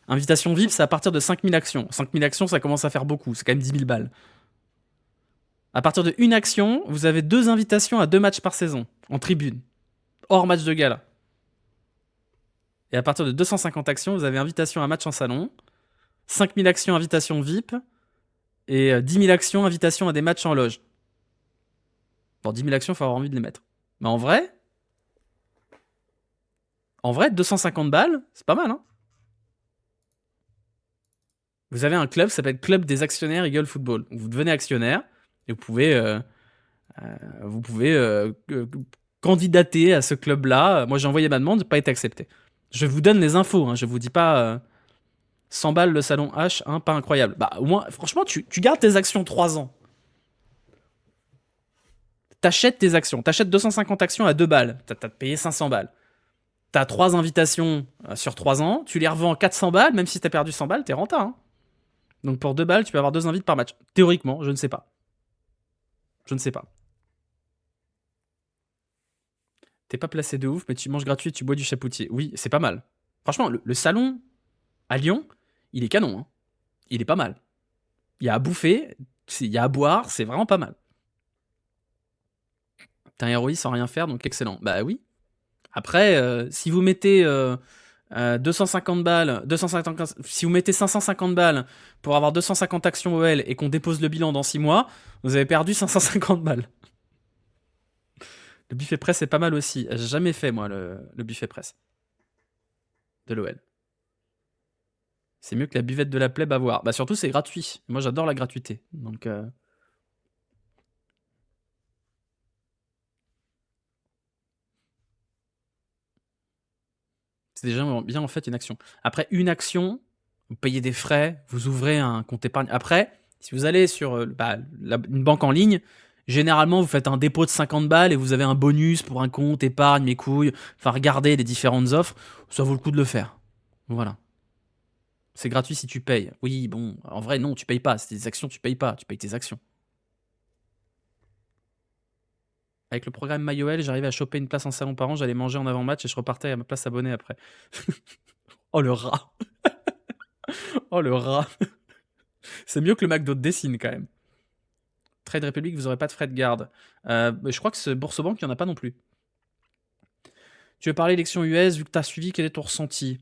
Invitation VIP, c'est à partir de 5000 actions. 5000 actions, ça commence à faire beaucoup. C'est quand même 10 000 balles. À partir de 1 action, vous avez 2 invitations à 2 matchs par saison, en tribune. Hors match de gala. Et à partir de 250 actions, vous avez invitation à match en salon. 5000 actions, invitation VIP. Et 10 000 actions, invitation à des matchs en loge. Bon, 10 000 actions, il faut avoir envie de les mettre. Mais en vrai, 250 balles, c'est pas mal, hein. Vous avez un club, ça s'appelle Club des actionnaires Eagle Football. Vous devenez actionnaire et vous pouvez candidater à ce club-là. Moi, j'ai envoyé ma demande, pas été accepté. Je vous donne les infos, hein, je vous dis pas 100 balles le salon H, hein, pas incroyable. Bah, au moins, franchement, tu gardes tes actions 3 ans. T'achètes tes actions. T'achètes 250 actions à 2 balles. T'as payé 500 balles. T'as 3 invitations sur 3 ans. Tu les revends 400 balles. Même si t'as perdu 100 balles, t'es renta. Hein. Donc pour 2 balles, tu peux avoir 2 invites par match. Théoriquement, je ne sais pas. Je ne sais pas. T'es pas placé de ouf, mais tu manges gratuit et tu bois du chapoutier. Oui, c'est pas mal. Franchement, le salon à Lyon, il est canon. Hein. Il est pas mal. Il y a à bouffer, il y a à boire, c'est vraiment pas mal. T'as un ROI sans rien faire, donc excellent. Bah oui. Après, si vous mettez 250 balles, si vous mettez 550 balles pour avoir 250 actions OL et qu'on dépose le bilan dans 6 mois, vous avez perdu 550 balles. Le buffet presse, c'est pas mal aussi. J'ai jamais fait, moi, le buffet presse de l'OL. C'est mieux que la buvette de la plèbe à voir. Bah, surtout, c'est gratuit. Moi, j'adore la gratuité. Donc, c'est déjà bien, en fait, une action. Après, une action, vous payez des frais, vous ouvrez un compte épargne. Après, si vous allez sur une banque en ligne, généralement, vous faites un dépôt de 50 balles et vous avez un bonus pour un compte épargne, mes couilles. Enfin, regardez les différentes offres. Ça vaut le coup de le faire. Voilà. C'est gratuit si tu payes. Oui, bon, en vrai, non, tu payes pas. C'est des actions, tu payes pas. Tu payes tes actions. Avec le programme MyOL, j'arrivais à choper une place en salon par an, j'allais manger en avant-match et je repartais à ma place abonnée après. Oh le rat. Oh le rat. C'est mieux que le McDo de Dessine quand même. Trade Republic, vous aurez pas de frais de garde. Je crois que ce Bourse-Banque, il n'y en a pas non plus. Tu veux parler élection US, vu que tu as suivi, quel est ton ressenti?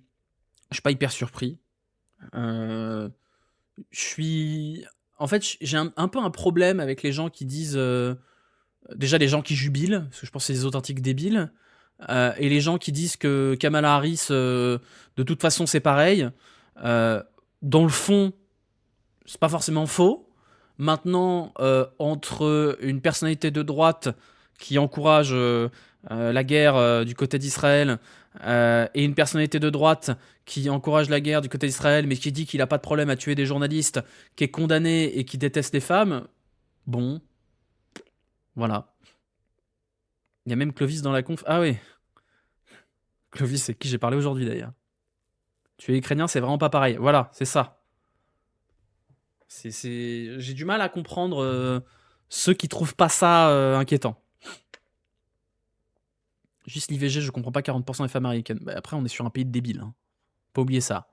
Je suis pas hyper surpris. Je suis... En fait, j'ai un peu un problème avec les gens qui disent... Déjà, les gens qui jubilent, parce que je pense que c'est des authentiques débiles. Et les gens qui disent que Kamala Harris, de toute façon, c'est pareil. Dans le fond, c'est pas forcément faux. Maintenant, entre une personnalité de droite qui encourage la guerre du côté d'Israël et une personnalité de droite qui encourage la guerre du côté d'Israël, mais qui dit qu'il n'a pas de problème à tuer des journalistes, qui est condamné et qui déteste les femmes, bon, voilà. Il y a même Clovis dans la conf. Ah oui. Clovis, c'est qui j'ai parlé aujourd'hui d'ailleurs. Tu es ukrainien, c'est vraiment pas pareil. Voilà, c'est ça. J'ai du mal à comprendre ceux qui trouvent pas ça inquiétant. Juste l'IVG, je comprends pas 40% des femmes américaines. Bah, après, on est sur un pays de débiles. Hein. Pas oublier ça.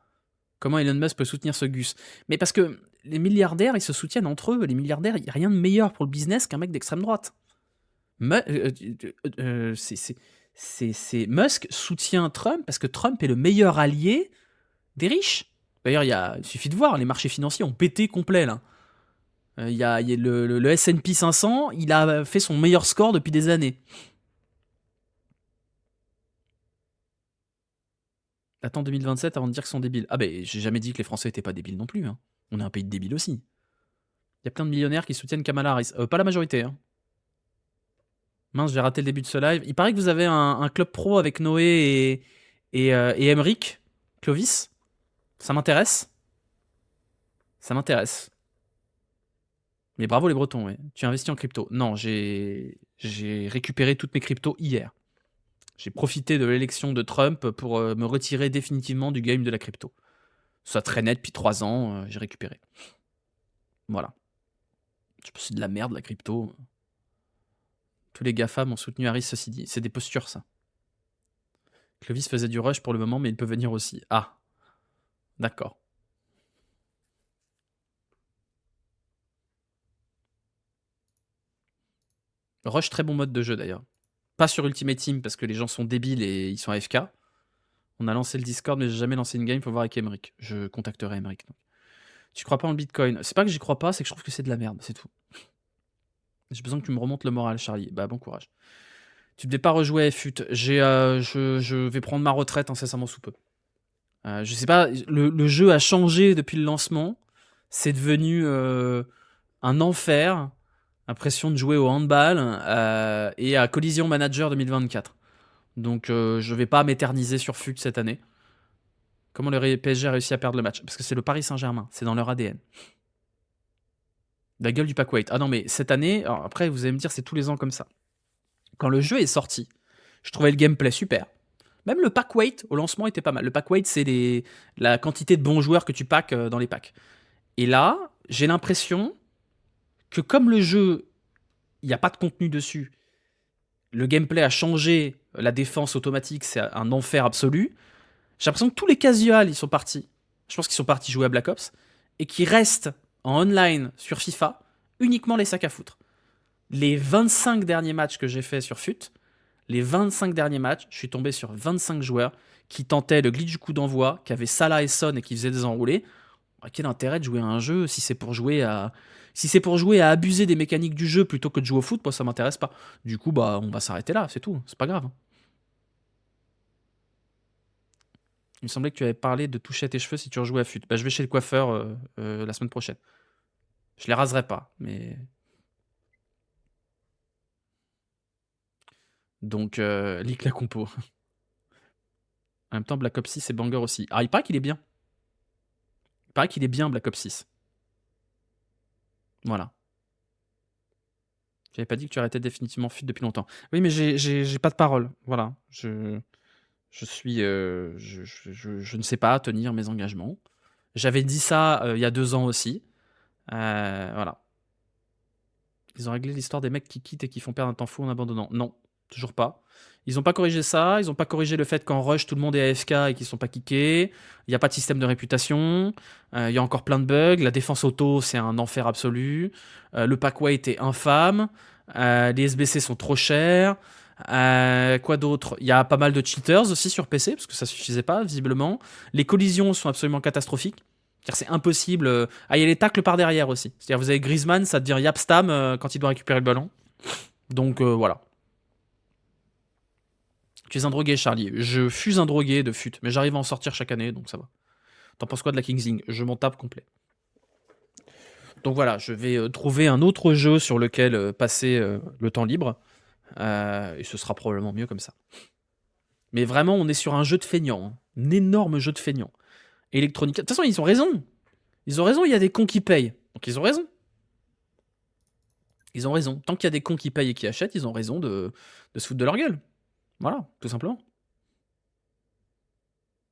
Comment Elon Musk peut soutenir ce Gus? Mais parce que les milliardaires, ils se soutiennent entre eux. Les milliardaires, il n'y a rien de meilleur pour le business qu'un mec d'extrême droite. Musk soutient Trump parce que Trump est le meilleur allié des riches. D'ailleurs, il suffit de voir, les marchés financiers ont pété complet là. Il y a le S&P 500, il a fait son meilleur score depuis des années. Attends 2027 avant de dire qu'ils sont débiles. Ah ben, j'ai jamais dit que les Français étaient pas débiles non plus. Hein. On est un pays de débiles aussi. Il y a plein de millionnaires qui soutiennent Kamala Harris. Pas la majorité. Hein. Mince, j'ai raté le début de ce live. Il paraît que vous avez un club pro avec Noé et Emeric, Clovis. Ça m'intéresse. Ça m'intéresse. Mais bravo les Bretons, ouais. Tu as investi en crypto. Non, j'ai récupéré toutes mes cryptos hier. J'ai profité de l'élection de Trump pour me retirer définitivement du game de la crypto. Ça traînait depuis 3 ans, j'ai récupéré. Voilà. C'est de la merde la crypto. Tous les GAFAM ont soutenu Harris, ceci dit. C'est des postures, ça. Clovis faisait du rush pour le moment, mais il peut venir aussi. Ah. D'accord. Rush, très bon mode de jeu d'ailleurs. Pas sur Ultimate Team parce que les gens sont débiles et ils sont AFK. On a lancé le Discord, mais j'ai jamais lancé une game. Faut voir avec Emeric. Je contacterai Emeric. Tu crois pas en le Bitcoin? C'est pas que j'y crois pas, c'est que je trouve que c'est de la merde, c'est tout. J'ai besoin que tu me remontes le moral, Charlie. Bah, bon courage. Tu devais pas rejouer à FUT. Je vais prendre ma retraite incessamment sous peu. Je sais pas, le jeu a changé depuis le lancement. C'est devenu un enfer. L'impression de jouer au handball et à Collision Manager 2024. Donc je vais pas m'éterniser sur FUT cette année. Comment le PSG a réussi à perdre le match? Parce que c'est le Paris Saint-Germain, c'est dans leur ADN. La gueule du pack weight. Ah non, mais cette année, alors après vous allez me dire c'est tous les ans comme ça. Quand le jeu est sorti, je trouvais le gameplay super. Même le pack weight au lancement était pas mal. Le pack weight, c'est la quantité de bons joueurs que tu packs dans les packs. Et là, j'ai l'impression que comme le jeu, il n'y a pas de contenu dessus, le gameplay a changé, la défense automatique, c'est un enfer absolu. J'ai l'impression que tous les casuals, ils sont partis. Je pense qu'ils sont partis jouer à Black Ops. Et qui restent en online sur FIFA, uniquement les sacs à foutre. Les 25 derniers matchs que j'ai fait sur FUT, Les 25 derniers matchs, je suis tombé sur 25 joueurs qui tentaient le glitch du coup d'envoi, qui avaient Salah et Son et qui faisaient des enroulés. Quel intérêt de jouer à un jeu si c'est pour jouer à abuser des mécaniques du jeu plutôt que de jouer au foot? Moi, ça m'intéresse pas. Du coup, bah, on va s'arrêter là, c'est tout. C'est pas grave. Il me semblait que tu avais parlé de toucher à tes cheveux si tu rejouais à FUT. Bah, je vais chez le coiffeur la semaine prochaine. Je les raserai pas, mais... Donc, leak la compo. En même temps, Black Ops 6 et Banger aussi. Ah, il paraît qu'il est bien. Il paraît qu'il est bien, Black Ops 6. Voilà. J'avais pas dit que tu arrêtais définitivement FUT depuis longtemps. Oui, mais j'ai pas de parole. Voilà. Je suis... je ne sais pas tenir mes engagements. J'avais dit ça il y a 2 ans aussi. Voilà. Ils ont réglé l'histoire des mecs qui quittent et qui font perdre un temps fou en abandonnant. Non, toujours pas. Ils ont pas corrigé ça. Ils ont pas corrigé le fait qu'en rush, tout le monde est AFK et qu'ils sont pas kickés. Il n'y a pas de système de réputation. Il y a encore plein de bugs. La défense auto, c'est un enfer absolu. Le pack weight est infâme. Les SBC sont trop chers. Quoi d'autre? Il y a pas mal de cheaters aussi sur PC, parce que ça suffisait pas, visiblement. Les collisions sont absolument catastrophiques. C'est impossible. Ah, il y a les tacles par derrière aussi. C'est-à-dire, vous avez Griezmann, ça devient Yapstam quand il doit récupérer le ballon. Donc voilà. Tu es un drogué, Charlie. Je fus un drogué de fut, mais j'arrive à en sortir chaque année, donc ça va. T'en penses quoi de la Kingsing? Je m'en tape complet. Donc voilà, je vais trouver un autre jeu sur lequel passer le temps libre. Et ce sera probablement mieux comme ça. Mais vraiment, on est sur un jeu de feignant. Hein. Un énorme jeu de feignant. Electronic. De toute façon, ils ont raison. Ils ont raison, il y a des cons qui payent. Donc ils ont raison. Ils ont raison. Tant qu'il y a des cons qui payent et qui achètent, ils ont raison de se foutre de leur gueule. Voilà, tout simplement.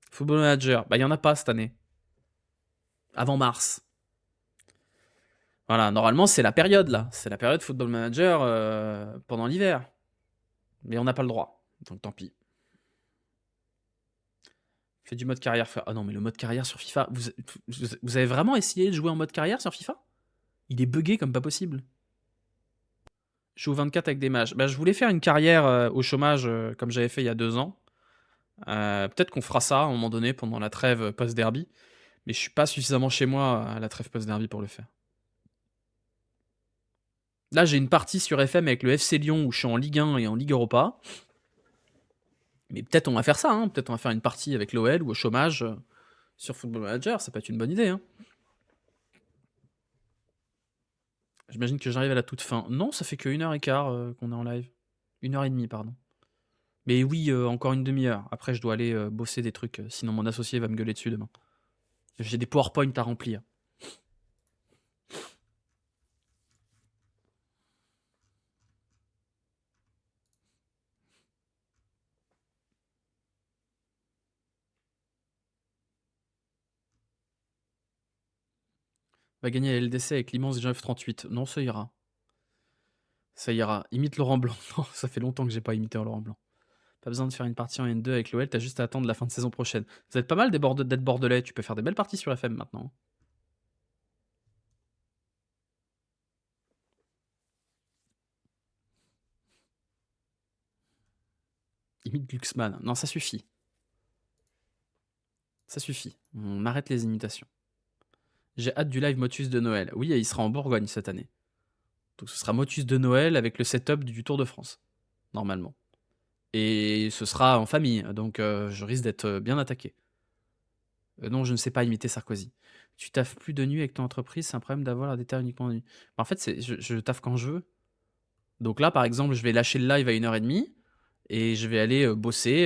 Football Manager, bah il n'y en a pas cette année. Avant mars. Voilà, normalement c'est la période là. C'est la période Football Manager pendant l'hiver. Mais on n'a pas le droit. Donc tant pis. Fais du mode carrière. Ah non, mais le mode carrière sur FIFA. Vous avez vraiment essayé de jouer en mode carrière sur FIFA? Il est buggé comme pas possible. Je joue 24 avec des mages. Bah, je voulais faire une carrière au chômage comme j'avais fait il y a 2 ans. Peut-être qu'on fera ça à un moment donné pendant la trêve post-derby. Mais je suis pas suffisamment chez moi à la trêve post-derby pour le faire. Là, j'ai une partie sur FM avec le FC Lyon où je suis en Ligue 1 et en Ligue Europa. Mais peut-être on va faire ça. Hein. Peut-être on va faire une partie avec l'OL ou au chômage sur Football Manager. Ça peut être une bonne idée. Hein. J'imagine que j'arrive à la toute fin. Non, ça fait que 1h15 qu'on est en live. 1h30, pardon. Mais oui, encore une demi-heure. Après, je dois aller bosser des trucs. Sinon, mon associé va me gueuler dessus demain. J'ai des PowerPoint à remplir. Va gagner la LDC avec l'immense Genève 38. Non, ça ira. Ça ira. Imite Laurent Blanc. Non, ça fait longtemps que j'ai pas imité Laurent Blanc. Pas besoin de faire une partie en N2 avec l'OL, t'as juste à attendre la fin de saison prochaine. Vous êtes pas mal d'être bordelais, tu peux faire des belles parties sur FM maintenant. Imite Glucksmann. Non, ça suffit. Ça suffit. On arrête les imitations. J'ai hâte du live Motus de Noël. Oui, il sera en Bourgogne cette année. Donc ce sera Motus de Noël avec le setup du Tour de France. Normalement. Et ce sera en famille, donc je risque d'être bien attaqué. Non, je ne sais pas imiter Sarkozy. Tu taffes plus de nuit avec ton entreprise, c'est un problème d'avoir la déterre uniquement de nuit. En fait, je taffe quand je veux. Donc là, par exemple, je vais lâcher le live à 1h30 et je vais aller bosser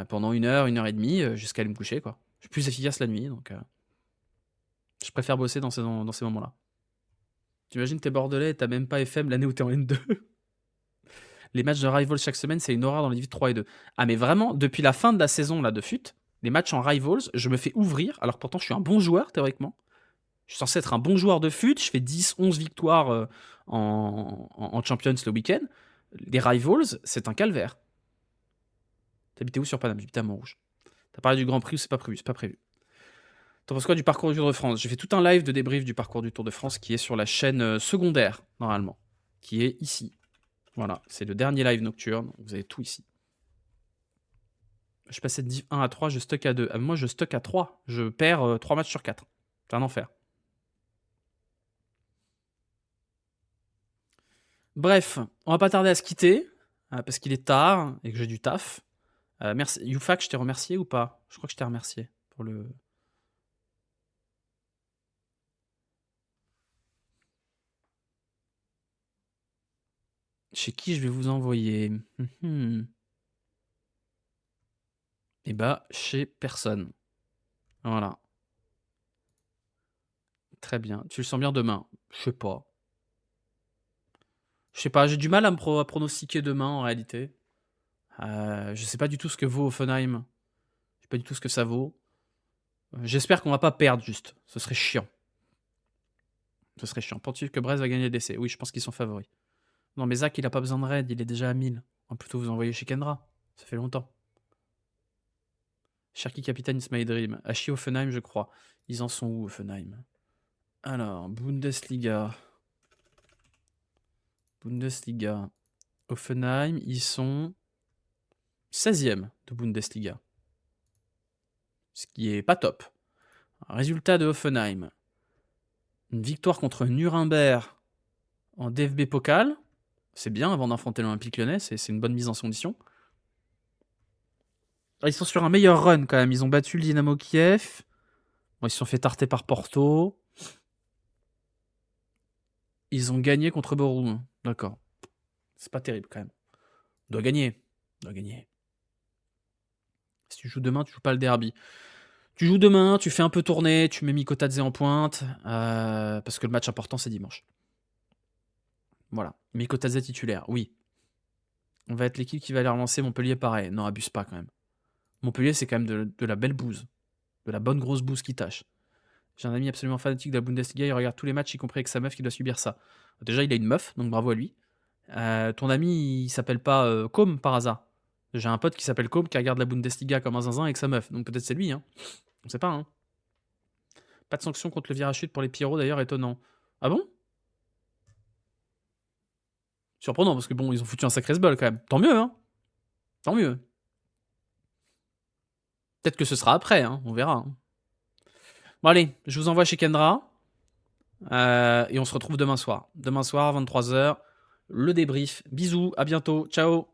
pendant 1h, 1h30 jusqu'à aller me coucher, quoi. Je suis plus efficace la nuit, donc je préfère bosser dans ces moments-là. T'imagines, t'es bordelais et t'as même pas FM l'année où t'es en N2. Les matchs de Rivals chaque semaine, c'est une horreur dans les Div 3 et 2. Ah, mais vraiment, depuis la fin de la saison là, de FUT, les matchs en Rivals, je me fais ouvrir, alors pourtant je suis un bon joueur théoriquement. Je suis censé être un bon joueur de FUT, je fais 10-11 victoires en Champions le week-end. Les Rivals, c'est un calvaire. T'habitais où sur Paname? J'habitais à Montrouge. T'as parlé du Grand Prix ou c'est pas prévu? C'est pas prévu. T'en penses quoi du parcours du Tour de France? J'ai fait tout un live de débrief du parcours du Tour de France qui est sur la chaîne secondaire, normalement. Qui est ici. Voilà, c'est le dernier live nocturne. Vous avez tout ici. Je passais de div 1 à 3, je stuck à 2. Ah, moi, je stuck à 3. Je perds 3 matchs sur 4. C'est un enfer. Bref, on va pas tarder à se quitter, parce qu'il est tard et que j'ai du taf. Merci. Youfak, je t'ai remercié ou pas? Je crois que je t'ai remercié pour le... Chez qui je vais vous envoyer? Eh bah, chez personne. Voilà. Très bien. Tu le sens bien demain? Je sais pas. Je sais pas, j'ai du mal à me pronostiquer demain en réalité. Je sais pas du tout ce que vaut Offenheim. Je sais pas du tout ce que ça vaut. J'espère qu'on va pas perdre juste. Ce serait chiant. Ce serait chiant. Penses-tu que Brest va gagner l'essai? Oui, je pense qu'ils sont favoris. Non, mais Zach, il a pas besoin de raid, il est déjà à 1000. On va plutôt vous envoyer chez Kendra. Ça fait longtemps. Cherki capitaine Ismail Dream. Hachi Offenheim, je crois. Ils en sont où, Offenheim? Alors, Bundesliga. Bundesliga. Offenheim, ils sont 16e de Bundesliga. Ce qui est pas top. Résultat de Offenheim. Une victoire contre Nuremberg en DFB Pokal. C'est bien avant d'affronter l'Olympique Lyonnais, c'est une bonne mise en condition. Ils sont sur un meilleur run quand même. Ils ont battu le Dynamo Kiev. Bon, ils se sont fait tarter par Porto. Ils ont gagné contre Borum. D'accord. C'est pas terrible quand même. On doit gagner. On doit gagner. Si tu joues demain, tu joues pas le derby. Tu joues demain, tu fais un peu tourner, tu mets Mikotadze en pointe, parce que le match important, c'est dimanche. Voilà. Mikotadze titulaire, oui. On va être l'équipe qui va aller relancer Montpellier pareil. Non, abuse pas quand même. Montpellier, c'est quand même de la belle bouse. De la bonne grosse bouse qui tâche. J'ai un ami absolument fanatique de la Bundesliga, il regarde tous les matchs, y compris avec sa meuf qui doit subir ça. Déjà, il a une meuf, donc bravo à lui. Ton ami, il s'appelle pas Com par hasard. J'ai un pote qui s'appelle Com qui regarde la Bundesliga comme un zinzin avec sa meuf, donc peut-être c'est lui, hein. On sait pas, hein. Pas de sanction contre le virage chute pour les Pierrots d'ailleurs, étonnant. Ah bon? Surprenant, parce que bon, ils ont foutu un sacré sbul quand même. Tant mieux, hein. Tant mieux. Peut-être que ce sera après, hein, on verra. Hein. Bon allez, je vous envoie chez Kendra. Et on se retrouve demain soir. Demain soir, 23h, le débrief. Bisous, à bientôt, ciao.